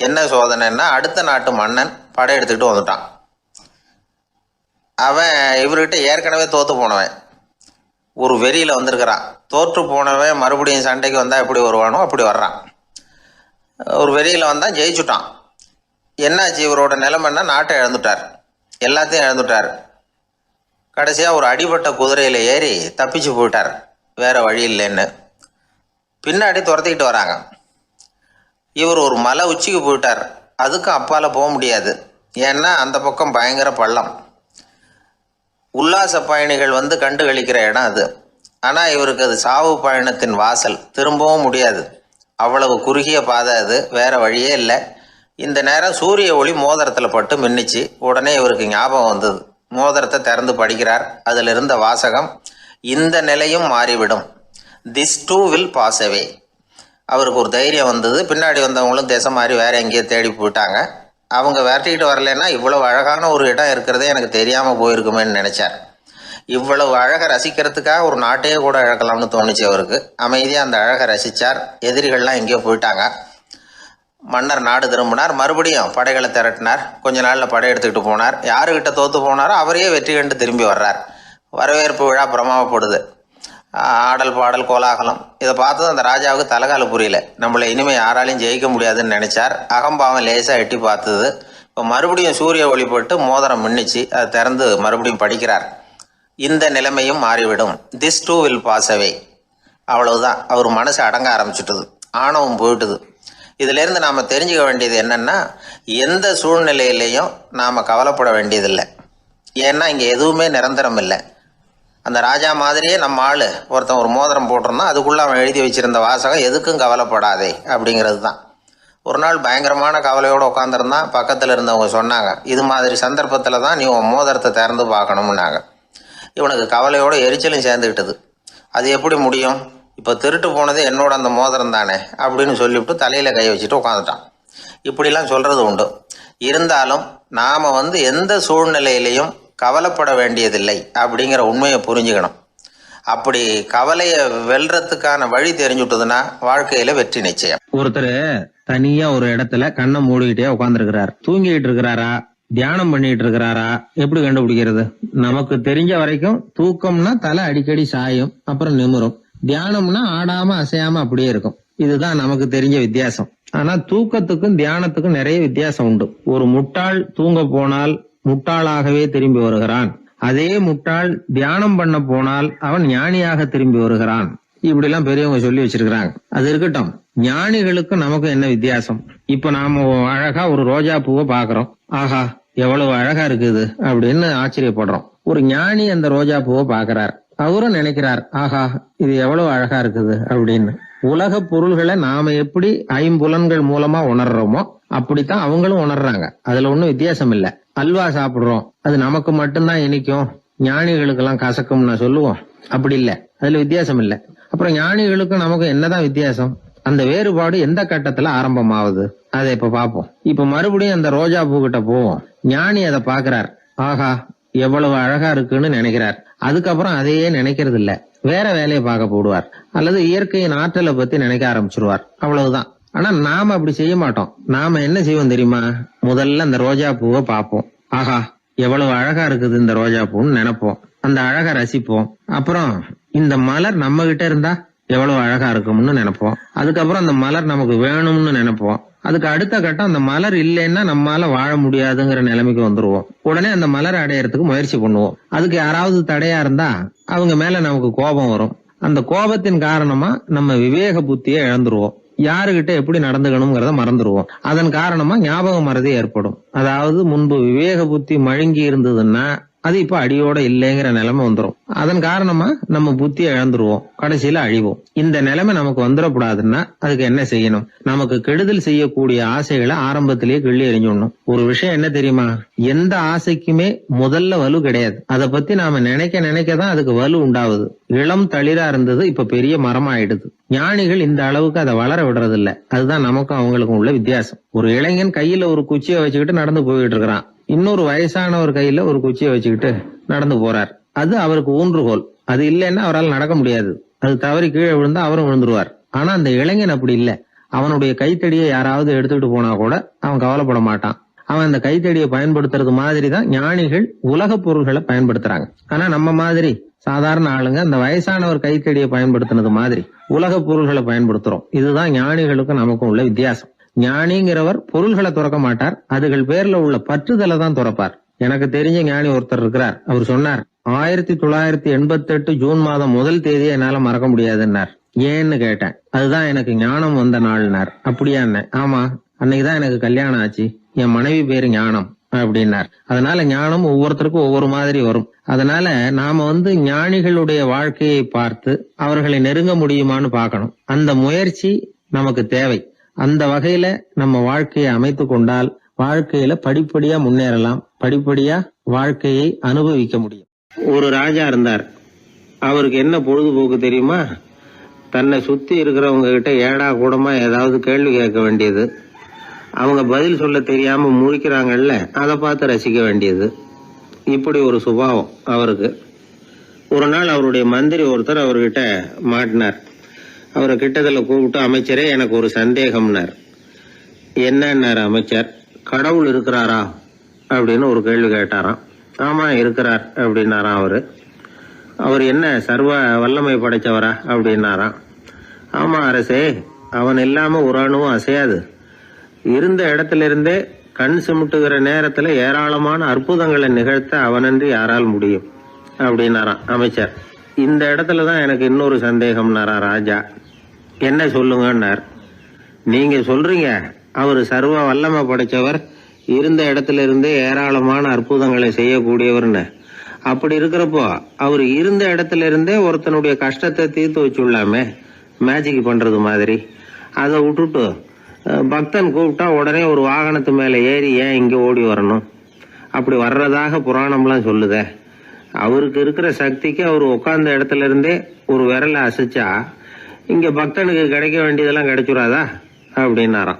[SPEAKER 1] என்ன சோதனைன்னா, அடுத்த நாட்டு மன்னன் படையெடுத்துக்கிட்டு வந்துட்டான். அவன் இவர்கிட்ட ஏற்கனவே தோற்று போனவன், ஒரு வெறியில் வந்திருக்கிறான். தோற்று போனவன் மறுபடியும் சண்டைக்கு வந்தால் எப்படி வருவானோ அப்படி வர்றான். ஒரு வெறியில் வந்தால் ஜெயிச்சுட்டான். என்னாச்சு இவரோட நிலைமைன்னா, நாட்டை இழந்துட்டார், எல்லாத்தையும் இழந்துட்டார். கடைசியாக ஒரு அடிபட்ட குதிரையில் ஏறி தப்பிச்சு போயிட்டார், வேறு வழி இல்லைன்னு. பின்னாடி துரத்திக்கிட்டு வராங்க. இவர் ஒரு மலை உச்சிக்கு போயிட்டார், அதுக்கும் அப்பால் போக முடியாது. ஏன்னா அந்த பக்கம் பயங்கர பள்ளம். உல்லாச பயணிகள் கண்டு கழிக்கிற இடம் அது. ஆனால் இவருக்கு அது சாவு பயணத்தின் வாசல், திரும்பவும் முடியாது. அவ்வளவு குறுகிய பாதை அது, வேறு வழியே இல்லை. இந்த நேரம் சூரிய ஒளி மோதிரத்தில் பட்டு மின்னிச்சு. உடனே இவருக்கு ஞாபகம் வந்தது. மோதிரத்தை திறந்து படிக்கிறார். அதில் இருந்த வாசகம், இந்த நிலையும் மாறிவிடும், this too will pass away. அவருக்கு ஒரு தைரியம் வந்தது. பின்னாடி வந்தவங்களும் திசை மாதிரி வேறு எங்கேயோ தேடி போயிட்டாங்க. அவங்க விரட்டிக்கிட்டு வரலன்னா இவ்வளவு அழகான ஒரு இடம் இருக்கிறதே எனக்கு தெரியாமல் போயிருக்குமேன்னு நினச்சார். இவ்வளவு அழகை ரசிக்கிறதுக்காக ஒரு நாட்டையே கூட இழக்கலாம்னு தோணுச்சு அவருக்கு. அமைதியாக அந்த அழகை ரசித்தார். எதிரிகள்லாம் எங்கேயோ போயிட்டாங்க. மன்னர் நாடு திரும்பினார். மறுபடியும் படைகளை திரட்டினார். கொஞ்ச நாளில் படை எடுத்துக்கிட்டு போனார். யாருக்கிட்ட தோற்று போனாரோ அவரையே வெற்றி கண்டு திரும்பி வர்றார். வரவேற்பு விழா பிரமாவப்படுது. ஆடல் பாடல் கோலாகலம். இதை பார்த்ததும் அந்த ராஜாவுக்கு தலைகால புரியல. நம்மளை இனிமேல் யாராலையும் ஜெயிக்க முடியாதுன்னு நினச்சார். அகம்பாவம் லேசாக எட்டி பார்த்தது. இப்போ மறுபடியும் சூரிய ஒளிப்பட்டு மோதிரம் மின்னிச்சு. அதை திறந்து மறுபடியும் படிக்கிறார். இந்த நிலைமையும் மாறிவிடும், this too will pass away. அவ்வளவுதான். அவர் மனசு அடங்க ஆரம்பிச்சுட்டுது, ஆணவம் போயிட்டுது. இதிலேருந்து நாம் தெரிஞ்சுக்க வேண்டியது என்னென்னா, எந்த சூழ்நிலையிலையும் நாம் கவலைப்பட வேண்டியதில்லை. ஏன்னா இங்கே எதுவுமே நிரந்தரம் இல்லை. அந்த ராஜா மாதிரியே நம்ம ஆள் ஒருத்தன் ஒரு மோதிரம் போட்டிருந்தான், அதுக்குள்ளே அவன் எழுதி வச்சிருந்த வாசகம் எதுக்கும் கவலைப்படாதே அப்படிங்கிறது தான். ஒரு நாள் பயங்கரமான கவலையோடு உட்காந்துருந்தான். பக்கத்தில் இருந்தவங்க சொன்னாங்க, இது மாதிரி சந்தர்ப்பத்தில் தான் நீ உன் மோதிரத்தை திறந்து பார்க்கணும்னாங்க. இவனுக்கு கவலையோடு எரிச்சலும் சேர்ந்துக்கிட்டது. அது எப்படி முடியும், இப்போ திருட்டு போனது என்னோட அந்த மோதிரம் தானே அப்படின்னு சொல்லிவிட்டு தலையில் கை வச்சுட்டு உட்காந்துட்டான். இப்படிலாம் சொல்கிறது உண்டு. இருந்தாலும் நாம் எந்த சூழ்நிலையிலையும் கவலைப்பட வேண்டியதில்லை அப்படிங்கிற உண்மையை புரிஞ்சுக்கணும். அப்படி கவலையை வெல்றதுக்கான வழி தெரிஞ்சுட்டதுன்னா வாழ்க்கையில வெற்றி நிச்சயம்.
[SPEAKER 2] ஒருத்தர் தனியா ஒரு இடத்துல கண்ணை மூடிக்கிட்டே உட்கார்ந்துருக்கிறார். தூங்கிட்டு இருக்கிறாரா, தியானம் பண்ணிட்டு இருக்கிறாரா, எப்படி கண்டுபிடிக்கிறது? நமக்கு தெரிஞ்ச வரைக்கும் தூக்கம்னா தலை அடிக்கடி சாயும், அப்புறம் நிமிரும். தியானம்னா ஆடாம அசையாம அப்படியே இருக்கும். இதுதான் நமக்கு தெரிஞ்ச வித்தியாசம். ஆனா தூக்கத்துக்கும் தியானத்துக்கும் நிறைய வித்தியாசம் உண்டு. ஒரு முட்டாள் தூங்க போனால் முட்டாளாகவே திரும்பி வருகிறான். அதே முட்டாள் தியானம் பண்ண போனால் அவன் ஞானியாக திரும்பி வருகிறான். இப்படி எல்லாம் பெரியவங்க சொல்லி வச்சிருக்கிறாங்க. அது இருக்கட்டும், ஞானிகளுக்கும் நமக்கும் என்ன வித்தியாசம்? இப்ப நாம அழகா ஒரு ரோஜா பூவை பாக்குறோம். ஆஹா, எவ்வளவு அழகா இருக்குது அப்படின்னு ஆச்சரியப்படுறோம். ஒரு ஞானி அந்த ரோஜா பூவை பாக்குறார். அவரும் நினைக்கிறார், ஆஹா இது எவ்வளவு அழகா இருக்குது அப்படின்னு. உலக பொருள்களை நாம எப்படி ஐம்புலன்கள் மூலமா உணர்றோமோ அப்படித்தான் அவங்களும் உணர்றாங்க. அதுல ஒண்ணும் வித்தியாசம் இல்ல. அல்வா சாப்பிடுறோம், அது நமக்கு மட்டும்தான் இனிக்கும், ஞானிகளுக்கு எல்லாம் கசக்கும்னு சொல்லுவோம். அப்படி இல்ல, அதுல வித்தியாசம் இல்ல. அப்புறம் ஞானிகளுக்கும் நமக்கும் என்னதான் வித்தியாசம்? அந்த வேறுபாடு எந்த கட்டத்துல ஆரம்பமாகுது அதை இப்ப பாப்போம். இப்ப மறுபடியும் அந்த ரோஜா பூ கிட்ட போவோம். ஞானி அதை பாக்குறார். ஆஹா எவ்வளவு அழகா இருக்குன்னு நினைக்கிறார். அதுக்கப்புறம் அதையே நினைக்கிறது இல்ல, வேற வேலையை பார்க்க போடுவார், அல்லது இயற்கையின் ஆற்றலை பத்தி நினைக்க ஆரம்பிச்சிருவார். அவ்வளவுதான். ஆனா நாம அப்படி செய்ய மாட்டோம். நாம என்ன செய்வோம் தெரியுமா? முதல்ல அந்த ரோஜா பூவை பார்ப்போம். ஆஹா எவ்வளவு அழகா இருக்குது இந்த ரோஜா பூன்னு நினைப்போம். அந்த அழகை ரசிப்போம். அப்புறம் இந்த மலர் நம்ம கிட்ட இருந்தா எவ்வளவு அழகா இருக்கும்னு நினைப்போம். அதுக்கப்புறம் அந்த மலர் நமக்கு வேணும்னு நினைப்போம். அதுக்கு அடுத்த கட்டம், அந்த மலர் இல்லைன்னா நம்மால வாழ முடியாதுங்கிற நிலைமைக்கு வந்துருவோம். உடனே அந்த மலர் அடையறதுக்கு முயற்சி பண்ணுவோம். அதுக்கு யாராவது தடையா இருந்தா அவங்க மேல நமக்கு கோபம் வரும். அந்த கோபத்தின் காரணமா நம்ம விவேக புத்தியை இழந்துருவோம். யாருகிட்ட எப்படி நடந்துக்கணுங்கிறத மறந்துடுவோம். அதன் காரணமா ஞாபக மறதி ஏற்படும். அதாவது முன்பு விவேக புத்தி மழுங்கி இருந்ததுன்னா அது இப்ப அடியோட இல்லைங்கிற நிலைமை வந்துடும். அதன் காரணமா நம்ம புத்தியை இழந்துருவோம், கடைசியில அழிவோம். இந்த நிலைமை நமக்கு வந்துடக்கூடாதுன்னா அதுக்கு என்ன செய்யணும்? நமக்கு கெடுதல் செய்யக்கூடிய ஆசைகளை ஆரம்பத்திலேயே கிள்ளி எறிஞ்சிடணும். ஒரு விஷயம் என்ன தெரியுமா? எந்த ஆசைக்குமே முதல்ல வலு கிடையாது. அதை பத்தி நாம நினைக்கதான் அதுக்கு வலு உண்டாகுது. இளம் தளிரா இருந்தது இப்ப பெரிய மரம் ஆயிடுது. ஞானிகள் இந்த அளவுக்கு அதை வளர விடுறது இல்ல. அதுதான் நமக்கும் அவங்களுக்கும் உள்ள வித்தியாசம். ஒரு இளைஞன் கையில ஒரு குச்சியை வச்சுக்கிட்டு நடந்து போயிட்டு இருக்கிறான். இன்னொரு வயசானவர் கையில ஒரு குச்சியை வச்சுக்கிட்டு நடந்து போறார். அது அவருக்கு ஊன்றுகோல். அது இல்லைன்னா அவரால் நடக்க முடியாது. அது தவறி கீழே விழுந்தா அவரும் விழுந்துருவார். ஆனா அந்த இளைஞன் அப்படி இல்ல. அவனுடைய கைத்தடியை யாராவது எடுத்துக்கிட்டு போனா கூட அவன் கவலைப்பட மாட்டான். அவன் அந்த கைத்தடியை பயன்படுத்துறது மாதிரிதான் ஞானிகள் உலக பொருள்களை பயன்படுத்துறாங்க. ஆனா நம்ம மாதிரி சாதாரண ஆளுங்க அந்த வயசானவர் கைத்தடியை பயன்படுத்தினது மாதிரி உலக பொருள்களை பயன்படுத்துறோம். இதுதான் ஞானிகளுக்கும் நமக்கும் உள்ள வித்தியாசம். ஞானிங்கிறவர் பொருள்களை துறக்க மாட்டார், அதுகள் பேர்ல உள்ள பற்றுதலை தான் துறப்பார். எனக்கு தெரிஞ்ச ஞானி ஒருத்தர் இருக்கிறார். அவர் சொன்னார், 1988 ஜூன் மாதம் 1 தேதியை என்னால மறக்க முடியாதுன்னார். ஏன்னு கேட்டேன். அதுதான் எனக்கு ஞானம் வந்த நாள்னார். அப்படியா? ஆமா, அன்னைக்குதான் எனக்கு கல்யாணம் ஆச்சு, என் மனைவி பேரு ஞானம் அப்படின்னார். அதனால ஞானம் ஒவ்வொருத்தருக்கும் ஒவ்வொரு மாதிரி வரும். அதனால நாம ஞானிகளுடைய வாழ்க்கையை பார்த்து அவர்களை நெருங்க முடியுமான்னு பார்க்கணும். அந்த முயற்சி நமக்கு தேவை. அந்த வகையில நம்ம வாழ்க்கையை அமைத்து கொண்டால் வாழ்க்கையில படிப்படியா முன்னேறலாம், படிப்படியா வாழ்க்கையை அனுபவிக்க முடியும். ஒரு ராஜா இருந்தார். அவருக்கு என்ன பொழுதுபோக்கு தெரியுமா? தன்னை சுத்தி இருக்கிறவங்க கிட்ட ஏடா கூடமா ஏதாவது கேள்வி கேட்க வேண்டியது, அவங்க பதில் சொல்ல தெரியாம முழிக்கிறாங்கல்ல, அதை பார்த்து ரசிக்க வேண்டியது. இப்படி ஒரு சுபாவம் அவருக்கு. ஒரு நாள் அவருடைய மந்திரி ஒருத்தர் அவர்கிட்ட மாட்டினார். அவரை கிட்டத்துல கூப்பிட்டு, அமைச்சரே எனக்கு ஒரு சந்தேகம்னார். என்னன்னார் அமைச்சர். கடவுள் இருக்கிறாரா அப்படின்னு ஒரு கேள்வி கேட்டாராம். ஆமா இருக்கிறார் அப்படின்னாராம் அவரு. அவர் என்ன சர்வ வல்லமை படைச்சவரா அப்படின்னாராம். ஆமா அரசே, அவன் இல்லாம ஒரு அணுவும் அசையாது. இருந்த இடத்துல இருந்தே கண் சிமிட்டுகிற நேரத்துல ஏராளமான அற்புதங்களை நிகழ்த்த அவனன்றி யாரால் முடியும் அப்படின்னாராம் அமைச்சர். இந்த இடத்துலதான் எனக்கு இன்னொரு சந்தேகம்னாரா ராஜா. என்ன சொல்லுங்கன்னார். நீங்க சொல்றீங்க அவரு சர்வ வல்லமை படைச்சவர், இருந்த இடத்துல இருந்தே ஏராளமான அற்புதங்களை செய்யக்கூடியவர்னு. அப்படி இருக்கிறப்போ அவர் இருந்த இடத்துல இருந்தே ஒருத்தனுடைய கஷ்டத்தை தீர்த்து வச்சுள்ளாமே, மேஜிக் பண்றது மாதிரி. அதை விட்டுட்டு பக்தன் கூப்பிட்டா உடனே ஒரு வாகனத்து மேல ஏறி ஏன் இங்க ஓடி வரணும்? அப்படி வர்றதாக புராணம்லாம் சொல்லுதே. அவருக்கு இருக்கிற சக்திக்கு அவர் உட்கார்ந்த இடத்துல இருந்தே ஒரு விரலை அசைச்சா இங்க பக்தனுக்கு கிடைக்க வேண்டியதெல்லாம் கிடைச்சுடாதா அப்படின்னாராம்.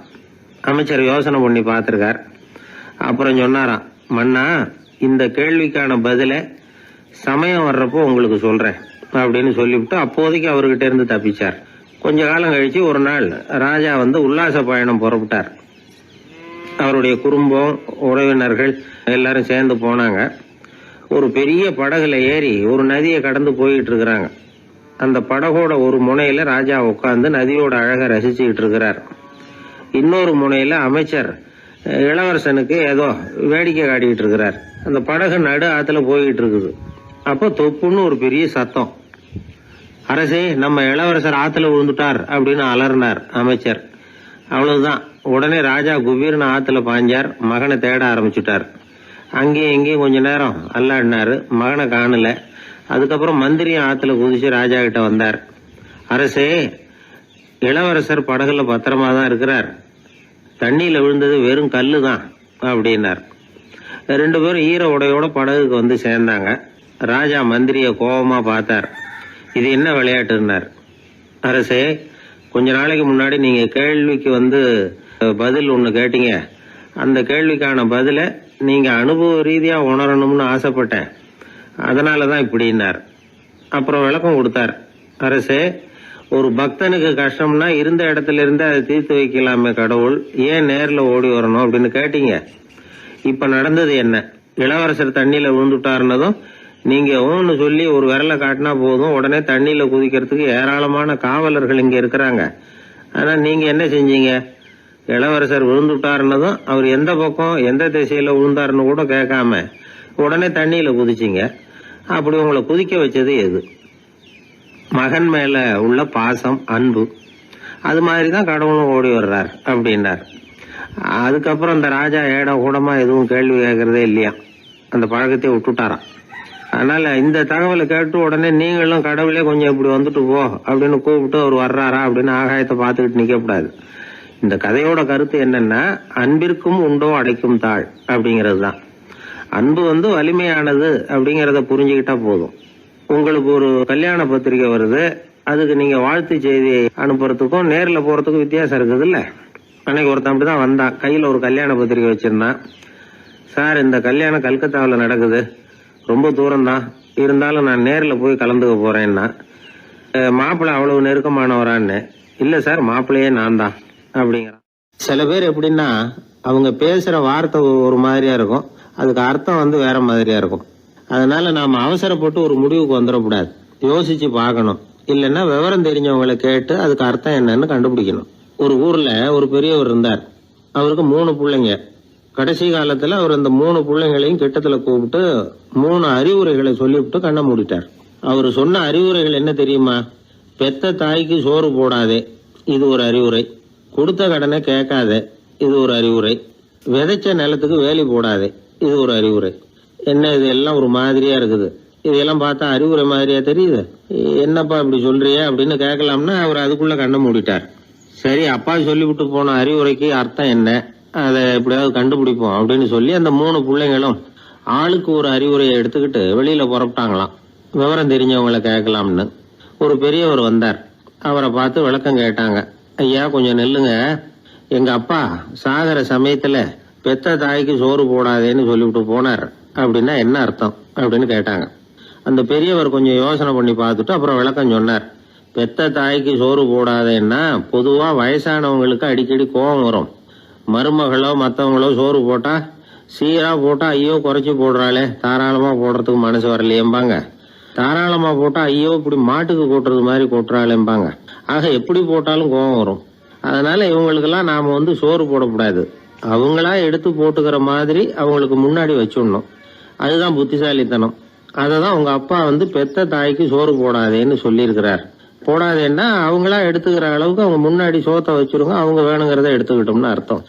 [SPEAKER 2] அமைச்சர் யோசனை பண்ணி பார்த்திருக்கார். அப்புறம் சொன்னாராம், மன்னா இந்த கேள்விக்கான பதிலை சமயம் வர்றப்போ உங்களுக்கு சொல்றேன் அப்படின்னு சொல்லிவிட்டு அப்போதைக்கு அவர்கிட்ட இருந்து தப்பிச்சார். கொஞ்ச காலம் கழிச்சு ஒரு நாள் ராஜா உல்லாச பயணம் புறப்பட்டார். அவருடைய குடும்பம், உறவினர்கள் எல்லாரும் சேர்ந்து போனாங்க. ஒரு பெரிய படகுல ஏறி ஒரு நதியை கடந்து போயிட்டு இருக்கிறாங்க. அந்த படகோட ஒரு முனையில ராஜா உட்கார்ந்து நதியோட அழகை ரசிச்சுக்கிட்டு இருக்கிறார். இன்னொரு முனையில அமைச்சர் இளவரசனுக்கு ஏதோ வேடிக்கை காட்டிக்கிட்டு இருக்கிறார். அந்த படகு நடு ஆத்துல போயிட்டு இருக்குது. அப்போ தொப்புன்னு ஒரு பெரிய சத்தம். அரசே, நம்ம இளவரசர் ஆத்துல விழுந்துட்டார் அப்படின்னு அலறினார் அமைச்சர். அவ்வளவுதான். உடனே ராஜா குபீர்னு ஆத்துல பாஞ்சார். மகனை தேட ஆரம்பிச்சுட்டார். அங்கேயும் இங்கேயும் கொஞ்ச நேரம் அல்லாடினாரு. மகனை காணல. அதுக்கப்புறம் மந்திரியும் ஆத்துல குதிச்சு ராஜா கிட்ட வந்தார். அரசே, இளவரசர் படகுல பத்திரமா தான் இருக்கிறார். தண்ணியில விழுந்தது வெறும் கல்லு தான் அப்படின்னார். 2 பேரும் ஈர உடையோட படகுக்கு சேர்ந்தாங்க. ராஜா மந்திரிய கோபமா பார்த்தார். இது என்ன விளையாட்டுன்னார். அரசே, கொஞ்ச நாளைக்கு முன்னாடி நீங்க கேள்விக்கு பதில் ஒண்ணு கேட்டீங்க. அந்த கேள்விக்கான பதில நீங்க அனுபவ ரீதியா உணரணும்னு ஆசைப்பட்டேன். அதனாலதான் இப்படின்னார். அப்புறம் விளக்கம் கொடுத்தார். அரசே, ஒரு பக்தனுக்கு கஷ்டம்னா இருந்த இடத்துல இருந்து அதை தீர்த்து வைக்கலாமே கடவுள், ஏன் நேர்ல ஓடி வரணும் அப்படின்னு கேட்டீங்க. இப்ப நடந்தது என்ன? இளவரசர் தண்ணியில விழுந்துட்டாருன்னதும் நீங்க ஊன்னு சொல்லி ஒரு விரலை காட்டினா போதும், உடனே தண்ணியில குதிக்கிறதுக்கு ஏராளமான காவலர்கள் இங்க இருக்கிறாங்க. ஆனா நீங்க என்ன செஞ்சீங்க? இளவரசர் விழுந்துட்டாருன்னதும் அவர் எந்த பக்கம் எந்த திசையில விழுந்தாருன்னு கூட கேட்காம உடனே தண்ணியில குதிச்சிங்க. அப்படி உங்களை குதிக்க வச்சது எது? மகன் மேல உள்ள பாசம், அன்பு. அது மாதிரிதான் கடவுளும் ஓடி வர்றார் அப்படின்னார். அதுக்கப்புறம் அந்த ராஜா ஏடா கூடமா எதுவும் கேள்வி கேட்கறதே இல்லையா, அந்த பழக்கத்தை விட்டுட்டாராம். அதனால இந்த தகவலை கேட்டு உடனே நீங்களும் கடவுளே கொஞ்சம் இப்படி வந்துட்டு போ அப்படின்னு கூப்பிட்டு அவர் வர்றாரா அப்படின்னு ஆகாயத்தை பார்த்துக்கிட்டு நிக்கக்கூடாது. இந்த கதையோட கருத்து என்னன்னா, அன்பிற்கும் உண்டோ அடைக்கும் தாழ் அப்படிங்கிறது தான். அன்பு வலிமையானது அப்படிங்கறத புரிஞ்சுக்கிட்டா போதும். உங்களுக்கு ஒரு கல்யாண பத்திரிக்கை வருது, அதுக்கு நீங்க வாழ்த்து செய்தி அனுப்புறதுக்கும் நேர்ல போறதுக்கும் வித்தியாசம் இருக்குது இல்ல. அன்னைக்கு ஒருத்தன் அப்படிதான் வந்தான். கையில ஒரு கல்யாண பத்திரிக்கை வச்சிருந்தான். சார், இந்த கல்யாணம் கல்கத்தாவில் நடக்குது, ரொம்ப தூரம் தான், இருந்தாலும் நான் நேர்ல போய் கலந்துக்க போறேன்னா. மாப்பிள்ளை அவ்வளவு நெருக்கமானவரான்னு. இல்ல சார், மாப்பிள்ளையே நான் தான் அப்படிங்கிறான். சில பேர் எப்படின்னா, அவங்க பேசுற வார்த்தை ஒரு மாதிரியா இருக்கும், அதுக்கு அர்த்தம் வேற மாதிரியா இருக்கும். அதனால நாம அவசரப்பட்டு ஒரு முடிவுக்கு வந்துடக்கூடாது. யோசிச்சு பார்க்கணும். இல்லைன்னா விவரம் தெரிஞ்சவங்களை கேட்டு அதுக்கு அர்த்தம் என்னன்னு கண்டுபிடிக்கணும். ஒரு ஊர்ல ஒரு பெரியவர் இருந்தார். அவருக்கு 3 பிள்ளைங்க. கடைசி காலத்துல அவர் அந்த 3 பிள்ளைங்களையும் கிட்டத்துல கூப்பிட்டு 3 அறிவுரைகளை சொல்லிவிட்டு கண்ணை மூடிட்டார். அவர் சொன்ன அறிவுரைகள் என்ன தெரியுமா? பெத்த தாய்க்கு சோறு போடாதே, இது ஒரு அறிவுரை. கொடுத்த கடனை கேட்காதே, இது ஒரு அறிவுரை. விதைச்ச நிலத்துக்கு வேலி போடாதே, இது ஒரு அறிவுரை. என்ன இது எல்லாம் ஒரு மாதிரியா இருக்குது, இதெல்லாம் பார்த்தா அறிவுரை மாதிரியா தெரியுது, என்னப்பா இப்படி சொல்றிய அப்படின்னு கேட்கலாம்னா அவர் அதுக்குள்ள கண்ணை மூடிட்டார். சரி, அப்பா சொல்லிவிட்டு போன அறிவுரைக்கு அர்த்தம் என்ன, அதை எப்படியாவது கண்டுபிடிப்போம் அப்படின்னு சொல்லி அந்த 3 பிள்ளைங்களும் ஆளுக்கு ஒரு அறிவுரையை எடுத்துக்கிட்டு வெளியில புறப்பட்டாங்களாம், விவரம் தெரிஞ்சவங்களை கேட்கலாம்னு. ஒரு பெரியவர் வந்தார். அவரை பார்த்து விளக்கம் கேட்டாங்க. ஐயா, கொஞ்சம் நெல்லுங்க, எங்க அப்பா சாகர சமயத்துல பெத்த தாய்க்கு சோறு போடாதேன்னு சொல்லிவிட்டு போனார், அப்படின்னா என்ன அர்த்தம் அப்படின்னு கேட்டாங்க. அந்த பெரியவர் கொஞ்சம் யோசனை பண்ணி பார்த்துட்டு அப்புறம் விளக்கம் சொன்னார். பெத்த தாய்க்கு சோறு போடாதேன்னா பொதுவா வயசானவங்களுக்கு அடிக்கடி கோபம் வரும். மருமகளோ மற்றவங்களோ சோறு போட்டா சீரா போட்டா ஐயோ குறைச்சி போடுறாளே, தாராளமா போடுறதுக்கு மனசு வரலையேம்பாங்க. தாராளமா போட்டா ஐயோ இப்படி மாட்டுக்கு கொட்டுறது மாதிரி கொட்டுறாளேம்பாங்க. ஆக எப்படி போட்டாலும் கோபம் வரும். அதனால இவங்களுக்கெல்லாம் நாம சோறு போடக்கூடாது, அவங்களா எடுத்து போட்டுக்கிற மாதிரி அவங்களுக்கு முன்னாடி வச்சுடணும். அதுதான் புத்திசாலித்தனம். அததான் உங்க அப்பா பெத்த தாய்க்கு சோறு போடாதேன்னு சொல்லியிருக்கிறார். போடாதேன்னா அவங்களா எடுத்துக்கிற அளவுக்கு அவங்க முன்னாடி சோத்தை வச்சிருங்க, அவங்க வேணுங்கிறத எடுத்துக்கிட்டோம்னு அர்த்தம்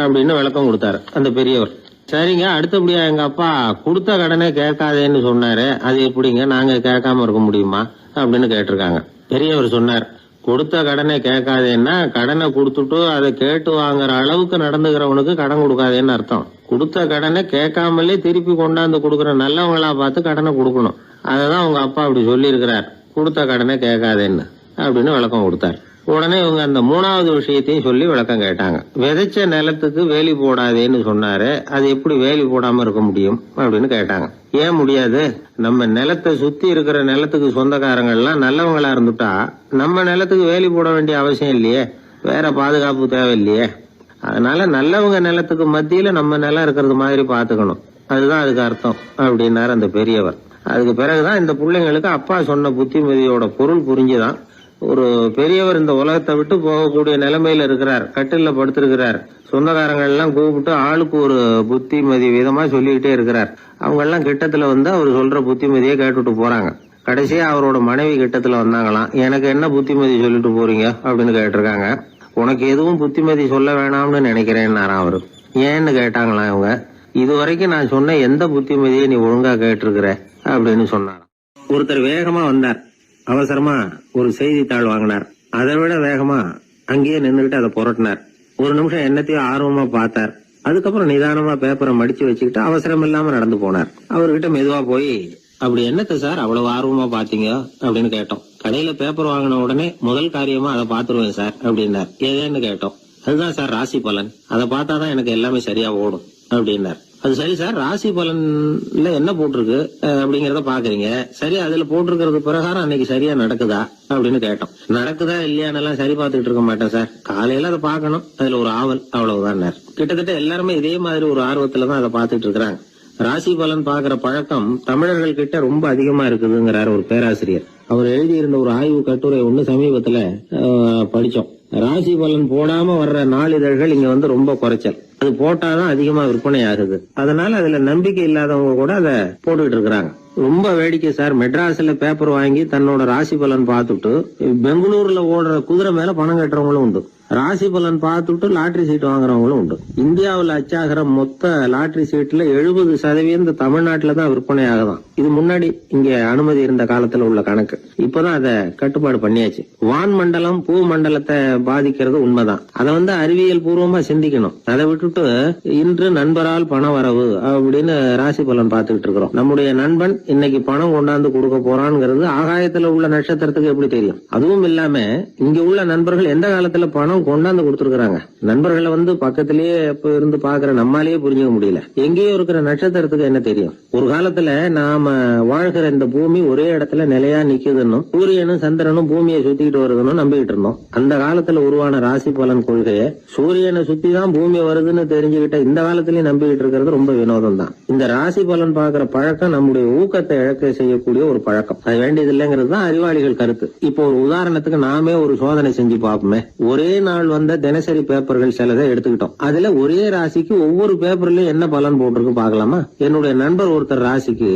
[SPEAKER 2] அப்படின்னு விளக்கம் கொடுத்தாரு அந்த பெரியவர். சரிங்க, அடுத்தபடியா எங்க அப்பா கொடுத்த கடனை கேட்காதேன்னு சொன்னாரு, அது எப்படிங்க நாங்க கேட்காம இருக்க முடியுமா அப்படின்னு கேட்டிருக்காங்க. பெரியவர் சொன்னார், கொடுத்த கடனை கேட்காதேன்னா கடனை கொடுத்துட்டு அதை கேட்டு வாங்குற அளவுக்கு நடந்துக்கிறவனுக்கு கடன் கொடுக்காதேன்னு அர்த்தம். கொடுத்த கடனை கேட்காமலே திருப்பி கொண்டாந்து கொடுக்கற நல்லவங்களா பார்த்து கடனை கொடுக்கணும். அததான் உங்க அப்பா அப்படி சொல்லி இருக்கிறார், கொடுத்த கடனை கேட்காதேன்னு அப்படின்னு விளக்கம் கொடுத்தார். உடனே இவங்க அந்த மூணாவது விஷயத்தையும் சொல்லி விளக்கம் கேட்டாங்க. விதைச்ச நிலத்துக்கு வேலி போடாதேன்னு சொன்னாரு, அது எப்படி வேலி போடாம இருக்க முடியும் அப்படின்னு கேட்டாங்க. ஏன் முடியாது? நம்ம நிலத்தை சுத்தி இருக்கிற நிலத்துக்கு சொந்தக்காரங்க எல்லாம் நல்லவங்களா இருந்துட்டா நம்ம நிலத்துக்கு வேலி போட வேண்டிய அவசியம் இல்லையே, வேற பாதுகாப்பு தேவை இல்லையே. அதனால நல்லவங்க நிலத்துக்கு மத்தியில நம்ம நிலம் இருக்கிறது மாதிரி பாத்துக்கணும், அதுதான் அதுக்கு அர்த்தம் அப்படின்னாரு அந்த பெரியவர். அதுக்கு பிறகுதான் இந்த பிள்ளைங்களுக்கு அப்பா சொன்ன புத்திமதியோட பொருள் புரிஞ்சுதான். ஒரு பெரியவர் இந்த உலகத்தை விட்டு போகக்கூடிய நிலைமையில இருக்கிறார், கட்டில படுத்திருக்கிறார். சொந்தக்காரங்க எல்லாம் கூப்பிட்டு ஆளுக்கு ஒரு புத்திமதி விதமா சொல்லிக்கிட்டே இருக்கிறார். அவங்க எல்லாம் கிட்டத்துல வந்து அவர் சொல்ற புத்திமதியை கேட்டுட்டு போறாங்க. கடைசியா அவரோட மனைவி கிட்டத்துல வந்தாங்களாம். எனக்கு என்ன புத்திமதி சொல்லிட்டு போறீங்க அப்படின்னு கேட்டிருக்காங்க. உனக்கு எதுவும் புத்திமதி சொல்ல வேணாம்னு நினைக்கிறேன்னாராம் அவரு. ஏன்னு கேட்டாங்களாம் இவங்க. இதுவரைக்கும் நான் சொன்ன எந்த புத்திமதியை நீ ஒழுங்கா கேட்டிருக்கிற அப்படின்னு சொன்னாராம். ஒருத்தர் வேகமா வந்தார், அவசரமா ஒரு செய்தித்தாள் வாங்கினார். அதை விட வேகமா அங்கேயே நின்றுகிட்டு அதை புரட்டினார். ஒரு நிமிஷம் என்னத்தையும் ஆர்வமா பார்த்தார். அதுக்கப்புறம் நிதானமா பேப்பரை மடிச்சு வச்சுக்கிட்டு அவசரம் இல்லாம நடந்து போனார். அவர்கிட்ட மெதுவா போய், அப்படி என்னத்த சார் அவ்வளவு ஆர்வமா பாத்தீங்க அப்படின்னு கேட்டோம். கடையில பேப்பர் வாங்கின உடனே முதல் காரியமா அதை பாத்துருவேன் சார் அப்படின்னார். ஏதேன்னு கேட்டோம். அதுதான் சார் ராசி பலன், அதை பார்த்தாதான் எனக்கு எல்லாமே சரியா ஓடும் அப்படின்னார். அது சரி சார், ராசி பலன்ல என்ன போட்டிருக்கு அப்படிங்கறத பாக்குறீங்க, சரி அதுல போட்டிருக்கிறது பிரகாரம் அன்னைக்கு சரியா நடக்குதா அப்படின்னு கேட்டோம். நடக்குதா இல்லையானெல்லாம் சரி பார்த்துட்டு இருக்க மாட்டேன் சார், காலையில அதை பார்க்கணும், அதுல ஒரு ஆவல், அவ்வளவுதான். கிட்டத்தட்ட எல்லாருமே இதே மாதிரி ஒரு ஆர்வத்துலதான் அதை பார்த்துட்டு இருக்கிறாங்க. ராசி பலன் பாக்குற பழக்கம் தமிழர்கள் கிட்ட ரொம்ப அதிகமா இருக்குதுங்கிறாரு ஒரு பேராசிரியர். அவர் எழுதியிருந்த ஒரு ஆய்வு கட்டுரை ஒண்ணு சமீபத்துல படிச்சோம். ராசி பலன் போடாம வர்ற நாளிதழ்கள் இங்க வந்து ரொம்ப குறைச்சல், அது போட்டாதான் அதிகமா விற்பனை ஆகுது. அதனால அதுல நம்பிக்கை இல்லாதவங்க கூட அதை போட்டுக்கிட்டு இருக்கிறாங்க. ரொம்ப வேடிக்கை சார், மெட்ராஸ்ல பேப்பர் வாங்கி தன்னோட ராசி பலன் பார்த்துட்டு பெங்களூர்ல ஓடுற குதிரை மேல பணம் கட்டுறவங்களும் உண்டு. ராசி பலன் பார்த்துட்டு லாட்டரி சீட் வாங்குறவங்களும் உண்டு. இந்தியாவில் அச்சாகிற மொத்த லாட்டரி சீட்ல 70% தமிழ்நாட்டுல தான் விற்பனை ஆகுதான். இது முன்னாடி இங்க அனுமதி இருந்த காலத்துல உள்ள கணக்கு. இப்பதான் அதை கட்டுப்பாடு பண்ணியாச்சு. வான் மண்டலம் பூ மண்டலத்தை பாதிக்கிறது உண்மைதான், அதை வந்து அறிவியல் பூர்வமா சிந்திக்கணும். அதை விட்டுட்டு இன்று நண்பரால் பண வரவு அப்படின்னு ராசி பலன் பார்த்துக்கிட்டு இருக்கிறோம். நம்முடைய நண்பன் இன்னைக்கு பணம் கொண்டாந்து கொடுக்க போறான்ங்கிறது ஆகாயத்துல உள்ள நட்சத்திரத்துக்கு எப்படி தெரியும்? அதுவும் இல்லாம இங்க உள்ள நண்பர்கள் எந்த காலத்துல பணம் கொண்டாந்து கொடுத்திருக்காங்க. நண்பர்களை வந்து பக்கத்திலேயே இருந்து பாக்குற நம்மாலேயே புரிஞ்சுக்க முடியல, எங்கேயோ இருக்கிற நட்சத்திரத்துக்கு என்ன தெரியும்? ஒரு காலத்துல நாம வாழ்கிற இந்த பூமி ஒரே இடத்துல நிலையா நிக்குதுன்னு சூரியனும் சந்திரனும் பூமியை சுத்திக்கிட்டு வருதுன்னு நம்பிக்கிட்டு இருந்தோம். அந்த காலத்துல உருவான ராசி பலன் கொள்கையை சூரியனை சுத்தி தான் பூமி வருதுன்னு தெரிஞ்சுக்கிட்ட இந்த காலத்திலயும் நம்பிக்கிட்டு இருக்கிறது ரொம்ப வினோதம் தான். இந்த ராசி பலன் பாக்குற பழக்கம் நம்முடைய ஊக்கத்தை இழக்க செய்யக்கூடிய ஒரு பழக்கம், அது வேண்டியது இல்லைங்கிறது தான் அறிவாளிகள் கருத்து. இப்போ ஒரு உதாரணத்துக்கு நாமே ஒரு சோதனை செஞ்சு பார்ப்போமே. ஒரே நாள் வந்த தினசரி பேப்பர்கள் சிலதை எடுத்துக்கிட்டோம். அதுல ஒரே ராசிக்கு ஒவ்வொரு பேப்பர்லயும் என்ன பலன் போட்டிருக்கு பாக்கலாமா? என்னுடைய நண்பர் ஒருத்தர் ராசிக்கு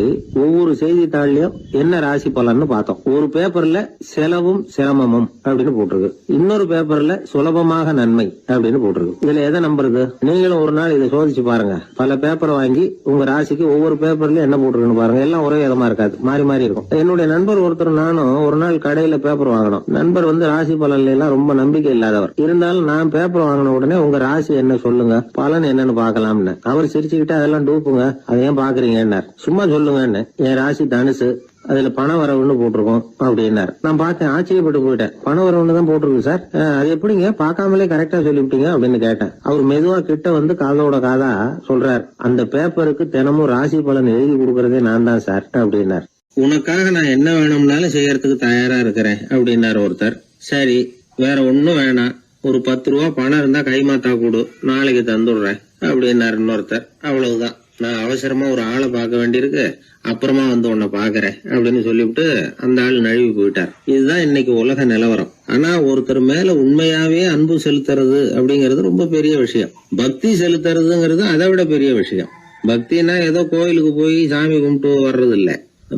[SPEAKER 2] ஒவ்வொரு செய்தித்தாள்லயும் என்ன ராசி பலன்னு பார்த்தோம். ஒரு பேப்பர்ல செலவும் சிரமமும் அப்படின்னு போட்டிருக்கு, இன்னொரு பேப்பர்ல சுலபமாக நன்மை அப்படின்னு போட்டிருக்கு. இதுல எதை நம்புறது? நீங்களும் ஒரு நாள் இதை சோதிச்சு பாருங்க. பல பேப்பர் வாங்கி உங்க ராசிக்கு ஒவ்வொரு பேப்பர்லயும் என்ன போட்டிருக்குன்னு பாருங்க. எல்லாம் ஒரே விதமா இருக்காது, மாறி மாறி இருக்கும். என்னுடைய நண்பர் ஒருத்தர் நானும் ஒரு நாள் கடையில பேப்பர் வாங்கணும். நண்பர் வந்து ராசி பலன்ல எல்லாம் ரொம்ப நம்பிக்கை இல்லாதவர். இருந்தாலும் நான் பேப்பர் வாங்கின உடனே உங்க ராசி என்ன சொல்லுங்க, பலன் என்னன்னு பாக்கலாம்னு. அவர் சிரிச்சுக்கிட்டு அதெல்லாம் டூப்புங்க, அதை ஏன் பாக்குறீங்க, சும்மா சொல்லுங்கன்னு. என் ராசி தனுசு, அதுல பண வரவுன்னு போட்டிருக்கோம் அப்படின்னாரு. நான் பார்த்தேன், ஆச்சரியப்பட்டு போயிட்டேன். பண வரவுன்னு தான் போட்டிருக்கு சார், அது எப்படிங்க பார்க்காமலே கரெக்டா சொல்லிவிட்டீங்க அப்படின்னு கேட்டேன். அவர் மெதுவா கிட்ட வந்து காதோட காதா சொல்றார், அந்த பேப்பருக்கு தினமும் ராசி பலன் எழுதி கொடுக்கறதே நான் தான் சார் அப்படின்னார். உனக்காக நான் என்ன வேணும்னாலும் செய்யறதுக்கு தயாரா இருக்கிறேன் அப்படின்னாரு ஒருத்தர். சரி, வேற ஒன்னும் வேணாம், ஒரு 10 ரூபா பணம் இருந்தா கைமாத்தா கூடு, நாளைக்கு தந்துடுறேன் அப்படின்னாரு இன்னொருத்தர். அவ்வளவுதான், நான் அவசரமா ஒரு ஆளை பார்க்க வேண்டியிருக்கு, அப்புறமா வந்து உன்னை பாக்குறேன் அப்படின்னு சொல்லிவிட்டு அந்த ஆள் நழுவி போயிட்டார். இதுதான் இன்னைக்கு உலக நிலவரம். ஆனா ஒருத்தர் மேல உண்மையாவே அன்பு செலுத்துறது அப்படிங்கறது ரொம்ப பெரிய விஷயம். பக்தி செலுத்துறதுங்கிறது அதை விட பெரிய விஷயம். பக்தினா ஏதோ கோயிலுக்கு போய் சாமி கும்பிட்டு வர்றது இல்ல.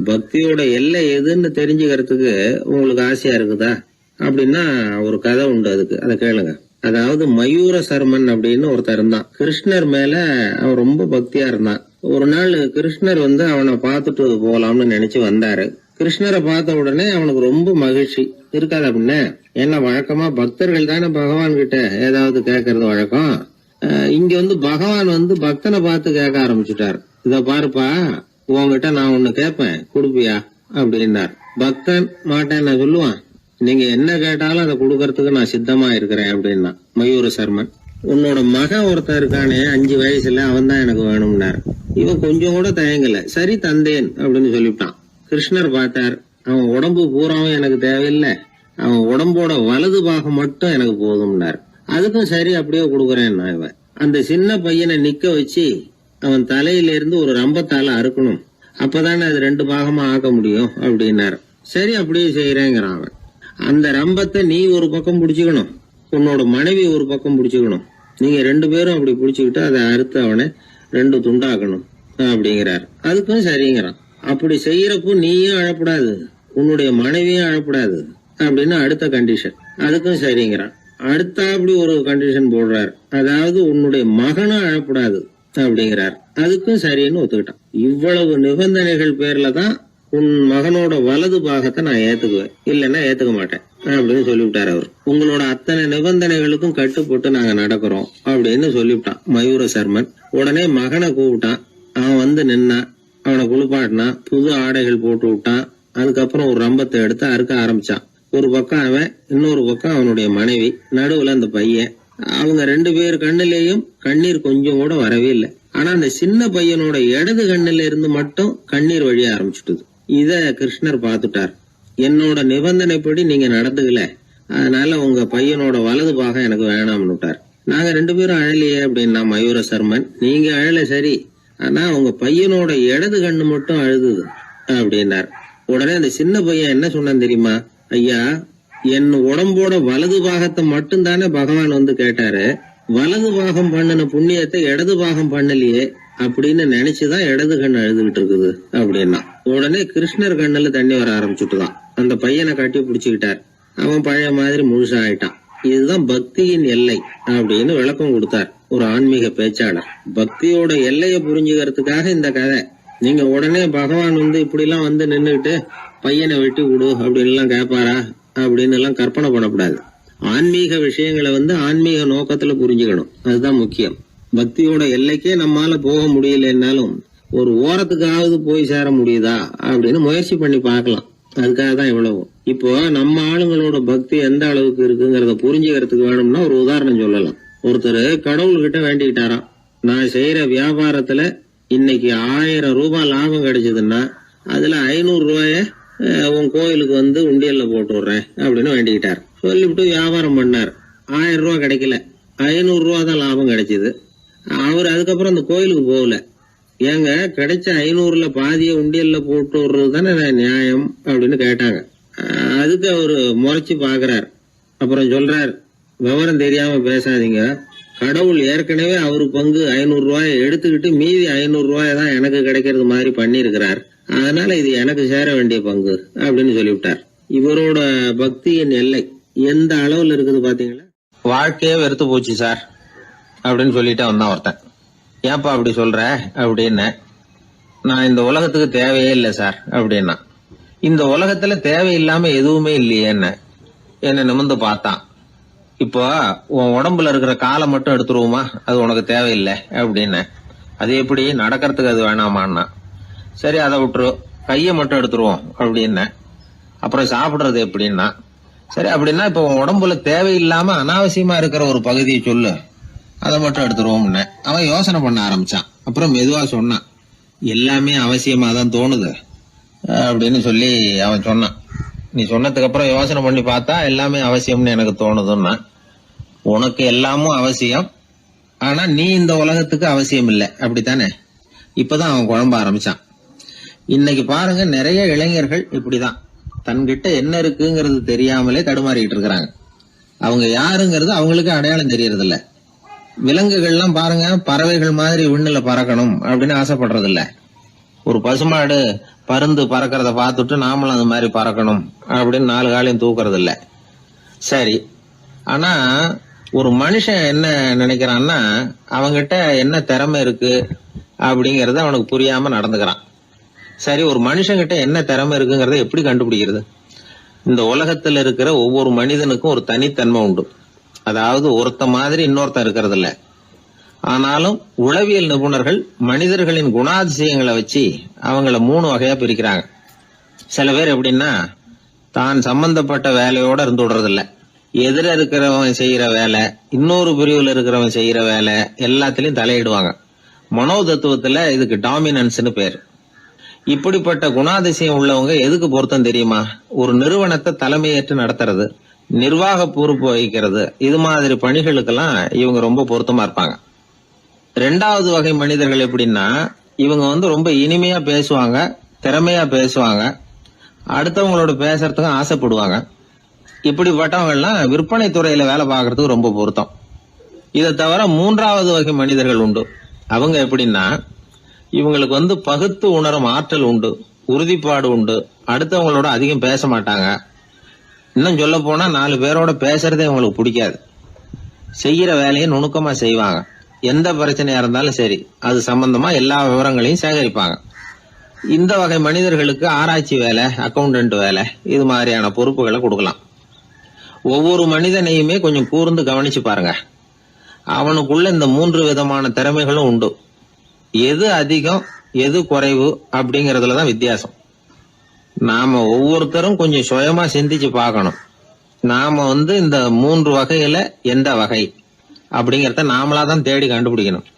[SPEAKER 2] பக்தியோட எல்லை எதுன்னு தெரிஞ்சுக்கிறதுக்கு உங்களுக்கு ஆசையா இருக்குதா அப்படின்னா ஒரு கதை உண்டு, அதுக்கு அதை கேளுங்க. அதாவது மயூர சர்மன் அப்படின்னு ஒருத்தர் இருந்தான். கிருஷ்ணர் மேல அவன் ரொம்ப பக்தியா இருந்தான். ஒரு நாள் கிருஷ்ணர் வந்து அவனை பார்த்துட்டு போலாம்னு நினைச்சு வந்தாரு. கிருஷ்ணரை பார்த்த உடனே அவனுக்கு ரொம்ப மகிழ்ச்சி இருக்காது அப்படின்னா, ஏன்னா வழக்கமா பக்தர்கள் தானே பகவான் கிட்ட ஏதாவது கேட்கறது வழக்கம். இங்க வந்து பகவான் வந்து பக்தனை பார்த்து கேட்க ஆரம்பிச்சுட்டாரு. இத பாருப்பா, உன்கிட்ட நான் ஒண்ணு கேட்பேன், கொடுப்பியா அப்படின்னார். பக்தன் மாட்டேன் நான் சொல்லுவான், நீங்க என்ன கேட்டாலும் அதை கொடுக்கறதுக்கு நான் சித்தமா இருக்கிறேன் அப்படின்னா மயூர சர்மன். உன்னோட மகன் ஒருத்தன் இருக்கானே 5 வயசுல, அவன் தான் எனக்கு வேணும்னாரு. இவன் கொஞ்சம் கூட தயங்கல, சரி தந்தேன் அப்படின்னு சொல்லிவிட்டான். கிருஷ்ணர் பார்த்தார், அவன் உடம்பு பூராவும் எனக்கு தேவையில்லை, அவன் உடம்போட வலது பாகம் மட்டும் எனக்கு போதும்னாரு. அதுக்கும் சரி அப்படியே கொடுக்குறேன்னா இவன் அந்த சின்ன பையனை நிக்க வச்சு அவன் தலையில இருந்து ஒரு ரம்பத்தால அறுக்கணும், அப்பதானே அது 2 பாகமா ஆக்க முடியும் அப்படின்னாரு. சரி அப்படியே செய்யறேங்கிறான் அவன். அந்த ரம்பத்தை நீ ஒரு பக்கம் பிடிச்சுக்கணும், உன்னோட மனைவி ஒரு பக்கம் பிடிச்சுக்கணும், நீங்க 2 பேரும் அப்படி பிடிச்சுக்கிட்டு அதை அறுத்து அவனை 2 துண்டாக்கணும் அப்படிங்கிறார். அதுக்கும் சரிங்கிறான். அப்படி செய்யறப்போ நீயும் அழப்படாது, உன்னுடைய மனைவியும் அழப்படாது அப்படின்னு அடுத்த கண்டிஷன். அதுக்கும் சரிங்கிறான். அடுத்த அப்படி ஒரு கண்டிஷன் போடுறார், அதாவது உன்னுடைய மகனும் அழப்படாது அப்படிங்கிறார். அதுக்கும் சரின்னு ஒத்துக்கிட்டான். இவ்வளவு நிபந்தனைகள் பேர்ல தான் உன் மகனோட வலது பாகத்தை நான் ஏத்துக்குவேன், இல்லைன்னா ஏத்துக்க மாட்டேன் அப்படின்னு சொல்லிவிட்டார் அவர். உங்களோட அத்தனை நிபந்தனைகளுக்கும் கட்டுப்பட்டு நாங்க நடக்கிறோம் அப்படின்னு சொல்லிவிட்டான் மயூர சர்மன். உடனே மகனை கூப்பிட்டான். அவன் வந்து நின்னான், அவனை குளிப்பாட்டினான், புது ஆடைகள் போட்டு விட்டான். அதுக்கப்புறம் ஒரு ரம்பத்தை எடுத்து அறுக்க ஆரம்பிச்சான். ஒரு பக்கம் அவன், இன்னொரு பக்கம் அவனுடைய மனைவி, நடுவுல அந்த பையன். அவங்க 2 பேர் கண்ணிலேயும் கண்ணீர் கொஞ்சம் கூட வரவே இல்லை. ஆனா அந்த சின்ன பையனோட இடது கண்ணில இருந்து மட்டும் கண்ணீர் வழிய ஆரம்பிச்சுட்டுது. இத கிருஷ்ணர் பார்த்துட்டார். என்னோட நிபந்தனைப்படி நீங்க நடந்துக்கல, அதனால உங்க பையனோட வலது பாகம் எனக்கு வேணாம்னு விட்டார். நாங்க 2 பேரும் அழலையே அப்படின்னா மயூர சர்மன். நீங்க அழல சரி, ஆனா உங்க பையனோட இடது கண்ணு மட்டும் அழுதுது அப்படின்னார். உடனே அந்த சின்ன பையன் என்ன சொன்னான் தெரியுமா? ஐயா, என் உடம்போட வலது பாகத்தை மட்டும் தானே பகவான் வந்து கேட்டாரு, வலது பாகம் பண்ணின புண்ணியத்தை இடது பாகம் பண்ணலையே அப்படின்னு நினைச்சுதான் இடது கண்ணு அழுதுகிட்டு இருக்குது அப்படின்னா. உடனே கிருஷ்ணர் கண்ணுல தண்ணி வர ஆரம்பிச்சுட்டுதான். அந்த பையனை கட்டி பிடிச்சுக்கிட்டார். அவன் பழைய மாதிரி முழுசா ஆயிட்டான். இதுதான் பக்தியின் எல்லை அப்படின்னு விளக்கம் கொடுத்தார் ஒரு ஆன்மீக பேச்சாளர். பக்தியோட எல்லையை புரிஞ்சுக்கிறதுக்காக இந்த கதை. நீங்க உடனே பகவான் வந்து இப்படி எல்லாம் வந்து நின்னுகிட்டு பையனை வெட்டி விடு அப்படின்னு எல்லாம் கேட்பாரா அப்படின்னு எல்லாம் கற்பனை பண்ணக்கூடாது. ஆன்மீக விஷயங்களை வந்து ஆன்மீக நோக்கத்துல புரிஞ்சுக்கணும், அதுதான் முக்கியம். பக்தியோட எல்லைக்கே நம்மால போக முடியலன்னாலும் ஒரு ஓரத்துக்காவது போய் சேர முடியுதா அப்படின்னு முயற்சி பண்ணி பார்க்கலாம். அதுக்காக தான் இவ்வளவு. இப்போ நம்ம ஆளுங்களோட பக்தி எந்த அளவுக்கு இருக்குங்கிறத புரிஞ்சுக்கிறதுக்கு வேணும்னா ஒரு உதாரணம் சொல்லலாம். ஒருத்தர் கடவுள்கிட்ட வேண்டிக்கிட்டாராம், நான் செய்யற வியாபாரத்துல இன்னைக்கு 1000 ரூபாய் லாபம் கிடைச்சதுன்னா அதுல 500 ரூபாய உன் கோயிலுக்கு வந்து உண்டியல்ல போட்டு விடுறேன் அப்படின்னு வேண்டிக்கிட்டார். சொல்லிவிட்டு வியாபாரம் பண்ணார். 1000 ரூபாய் கிடைக்கல, 500 ரூபாய் தான் லாபம் கிடைச்சது. அவர் அதுக்கப்புறம் அந்த கோயிலுக்கு போகல. ஏங்க, கிடைச்ச 500ல பாதிய உண்டியல்ல போட்டு விடுறது தானே நியாயம் அப்படின்னு கேட்டாங்க. அதுக்கு அவரு முறைச்சு பாக்குறார். அப்புறம் சொல்றார், விவரம் தெரியாம பேசாதீங்க, கடவுள் ஏற்கனவே அவரு பங்கு 500 ரூபாயை எடுத்துக்கிட்டு மீதி 500 ரூபாய் தான் எனக்கு கிடைக்கிறது மாதிரி பண்ணிருக்கிறார், அதனால இது எனக்கு சேர வேண்டிய பங்கு அப்படின்னு சொல்லிவிட்டார். இவரோட பக்தியின் எல்லை எந்த அளவுல இருக்குது பாத்தீங்களா? வாழ்க்கையே வெறுத்து போச்சு சார் அப்படின்னு சொல்லிட்டு வந்தான் ஒருத்தன். ஏப்பா அப்படி சொல்ற அப்படின்னு. நான் இந்த உலகத்துக்கு தேவையே இல்லை சார் அப்படின்னா. இந்த உலகத்துல தேவையில்லாம எதுவுமே இல்லையே என்ன நிமிர்ந்து பார்த்தான். இப்போ உன் உடம்புல இருக்கிற காலை மட்டும் எடுத்துருவோமா, அது உனக்கு தேவையில்லை அப்படின்னு. அது எப்படி, நடக்கிறதுக்கு அது வேணாமான்னா. சரி அதை விட்டுரு, கையை மட்டும் எடுத்துருவோம் அப்படின்னு. அப்புறம் சாப்பிடுறது எப்படின்னா. சரி அப்படின்னா இப்போ உன் உடம்புல தேவையில்லாம அனாவசியமா இருக்கிற ஒரு பகுதியை சொல்லு, அதை மட்டும் எடுத்துருவோம்னு. அவன் யோசனை பண்ண ஆரம்பிச்சான். அப்புறம் மெதுவா சொன்னான், எல்லாமே அவசியமா தான் தோணுது அப்படின்னு சொல்லி அவன் சொன்னான். நீ சொன்னதுக்கு அப்புறம் யோசனை பண்ணி பார்த்தா எல்லாமே அவசியம்னு எனக்கு தோணுதுன்னா. உனக்கு எல்லாமும் அவசியம், ஆனா நீ இந்த உலகத்துக்கு அவசியம் இல்லை, அப்படித்தானே? இப்பதான் அவன் குழம்ப ஆரம்பிச்சான். இன்னைக்கு பாருங்க, நிறைய இளைஞர்கள் இப்படிதான் தன்கிட்ட என்ன இருக்குங்கிறது தெரியாமலே தடுமாறிட்டு இருக்கிறாங்க. அவங்க யாருங்கிறது அவங்களுக்கு அடையாளம் தெரியறது இல்ல. விலங்குகள்லாம் பாருங்க, பறவைகள் மாதிரி விண்ணுல பறக்கணும் அப்படின்னு ஆசைப்படுறது இல்ல. ஒரு பசுமாடு பருந்து பறக்கிறத பார்த்துட்டு நாமளும் அந்த மாதிரி பறக்கணும் அப்படின்னு 4 காலையும் தூக்குறது இல்ல. சரி, ஆனா ஒரு மனுஷன் என்ன நினைக்கிறான்னா, அவங்கிட்ட என்ன திறமை இருக்கு அப்படிங்கறத அவனுக்கு புரியாம நடந்துக்கிறான். சரி, ஒரு மனுஷங்கிட்ட என்ன திறமை இருக்குங்கிறத எப்படி கண்டுபிடிக்கிறது? இந்த உலகத்துல இருக்கிற ஒவ்வொரு மனிதனுக்கும் ஒரு தனித்தன்மை உண்டு. அதாவது ஒருத்த மாதிரி இன்னொருத்த இருக்கிறது இல்ல. ஆனாலும் உளவியல் நிபுணர்கள் மனிதர்களின் குணாதிசயங்களை வச்சு அவங்கள 3 வகையா பிரிக்கிறாங்க. சில பேர் எப்படின்னா, தான் சம்பந்தப்பட்ட வேலையோட இருந்து விடுறதில்ல. எதிர இருக்கிறவன் செய்யற வேலை, இன்னொரு பிரிவுல இருக்கிறவன் செய்யற வேலை எல்லாத்திலையும் தலையிடுவாங்க. மனோ தத்துவத்துல இதுக்கு டாமினன்ஸ்னு பேர். இப்படிப்பட்ட குணாதிசயம் உள்ளவங்க எதுக்கு பொருத்தம் தெரியுமா? ஒரு நிறுவனத்தை தலைமையேற்று நடத்துறது, நிர்வாக பொறுப்பு வகிக்கிறது, இது மாதிரி பணிகளுக்கெல்லாம் இவங்க ரொம்ப பொருத்தமா இருப்பாங்க. 2வது வகை மனிதர்கள் எப்படின்னா, இவங்க ரொம்ப இனிமையா பேசுவாங்க, திறமையா பேசுவாங்க, அடுத்தவங்களோட பேசுறதுக்கும் ஆசைப்படுவாங்க. இப்படிப்பட்டவங்க எல்லாம் விற்பனை துறையில வேலை பார்க்கறதுக்கு ரொம்ப பொருத்தம். இதை தவிர 3வது வகை மனிதர்கள் உண்டு. அவங்க எப்படின்னா, இவங்களுக்கு பகுத்து உணரும் ஆற்றல் உண்டு, உறுதிப்பாடு உண்டு, அடுத்தவங்களோட அதிகம் பேச மாட்டாங்க. இன்னும் சொல்ல போனா 4 பேரோட பேசுறதே இவங்களுக்கு பிடிக்காது. செய்யற வேலையை நுணுக்கமா செய்வாங்க. எந்த பிரச்சனையா இருந்தாலும் சரி, அது சம்பந்தமா எல்லா விவரங்களையும் சேகரிப்பாங்க. இந்த வகை மனிதர்களுக்கு ஆராய்ச்சி வேலை, அக்கவுண்டன்ட் வேலை, இது மாதிரியான பொறுப்புகளை கொடுக்கலாம். ஒவ்வொரு மனிதனையுமே கொஞ்சம் கூர்ந்து கவனிச்சு பாருங்க. அவனுக்குள்ள இந்த 3 விதமான திறமைகளும் உண்டு. எது அதிகம் எது குறைவு அப்படிங்கறதுலதான் வித்தியாசம். நாம ஒவ்வொருத்தரும் கொஞ்சம் சுயமா சிந்திச்சு பார்க்கணும். நாம இந்த 3 வகையில எந்த வகை அப்படிங்கறத நாமளாதான் தேடி கண்டுபிடிக்கணும்.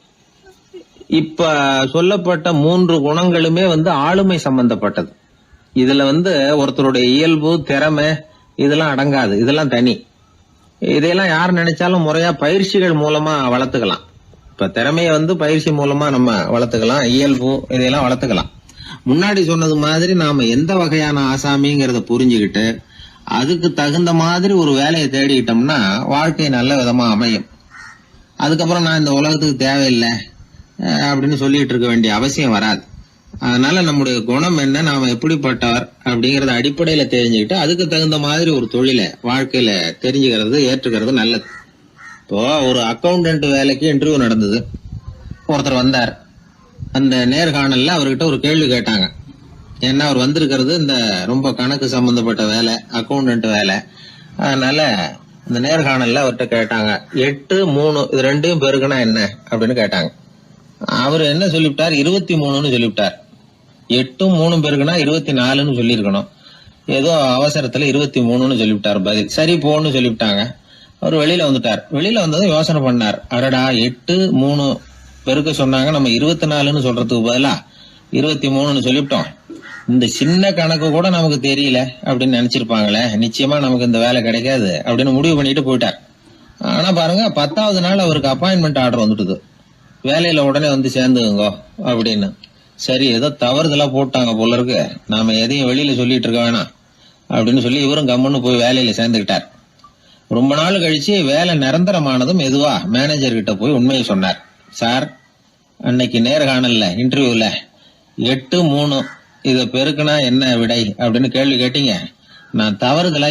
[SPEAKER 2] இப்ப சொல்லப்பட்ட 3 குணங்களுமே ஆளுமை சம்பந்தப்பட்டது. இதுல ஒருத்தருடைய இயல்பு, திறமை இதெல்லாம் அடங்காது. இதெல்லாம் தனி. இதையெல்லாம் யார் நினைச்சாலும் முறையா பயிற்சிகள் மூலமா வளர்த்துக்கலாம். இப்ப திறமைய பயிற்சி மூலமா நம்ம வளர்த்துக்கலாம், இயல்பு இதையெல்லாம் வளர்த்துக்கலாம். முன்னாடி சொன்னது மாதிரி நாம எந்த வகையான ஆசாமிங்கிறத புரிஞ்சுக்கிட்டு அதுக்கு தகுந்த மாதிரி ஒரு வேலையை தேடிக்கிட்டோம்னா வாழ்க்கை நல்ல விதமா அமையும். அதுக்கப்புறம் நான் இந்த உலகத்துக்கு தேவையில்லை அப்படின்னு சொல்லிட்டு இருக்க வேண்டிய அவசியம் வராது. அதனால நம்முடைய குணம் என்ன, நாம எப்படிப்பட்டவர் அப்படிங்கறத அடிப்படையில தெரிஞ்சுக்கிட்டு அதுக்கு தகுந்த மாதிரி ஒரு தொழிலை வாழ்க்கையில தெரிஞ்சுக்கிறது, ஏற்றுக்கிறது நல்லது. இப்போ ஒரு அக்கவுண்டன்ட் வேலைக்கு இன்டர்வியூ நடந்தது. ஒருத்தர் வந்தார். அந்த நேர்காணல்ல அவர்கிட்ட ஒரு கேள்வி கேட்டாங்க. ஏன்னா அவர் வந்திருக்கிறது இந்த ரொம்ப கணக்கு சம்பந்தப்பட்ட வேலை, அக்கவுண்டன்ட் வேலை. அதனால இந்த நேர்காணல்ல அவர்கிட்ட கேட்டாங்க, 8, 3 இது ரெண்டையும் பெருக்குனா என்ன அப்படின்னு கேட்டாங்க. அவர் என்ன சொல்லிவிட்டார், 23ன்னு சொல்லிவிட்டார். 8 3 பெருக்குனா 24ன்னு சொல்லியிருக்கணும். ஏதோ அவசரத்துல 23ன்னு சொல்லிவிட்டார் பதில். சரி போன்னு சொல்லிவிட்டாங்க. அவர் வெளியில வந்துட்டார். வெளியில வந்ததும் யோசனை பண்ணார், அடடா 8 3 பெருக்க சொன்னாங்க, நம்ம 24ன்னு சொல்றதுக்கு பதிலா 23ன்னு சொல்லிவிட்டோம். இந்த சின்ன கணக்கு கூட நமக்கு தெரியல அப்படின்னு நினைச்சிருப்பாங்களே, நிச்சயமா நமக்கு இந்த வேலை கிடைக்காது அப்படின்னு முடிவு பண்ணிட்டு போயிட்டார். ஆனா பாருங்க, 10வது நாள் அவருக்கு அப்பாயின்மெண்ட் ஆர்டர் வந்துட்டுது. வேலையில உடனே சேர்ந்துங்க அப்படின்னு. சரி, ஏதோ தவறுதலா போட்டாங்க போல இருக்கு, நாம எதையும் வெளியில சொல்லிட்டு இருக்க வேணாம் அப்படின்னு சொல்லி இவரும் கம்முன்னு போய் வேலையில சேர்ந்துக்கிட்டார். ரொம்ப நாள் கழிச்சு வேலை நிரந்தரமானதும் மெதுவா மேனேஜர் கிட்ட போய் உண்மையை சொன்னார். சார், அன்னைக்கு நேர்காணல்ல இன்டர்வியூல 8 3 இத பெருக்குனா என்ன விடை அப்படின்னு கேள்வி கேட்டீங்க. நான் தவறுதலா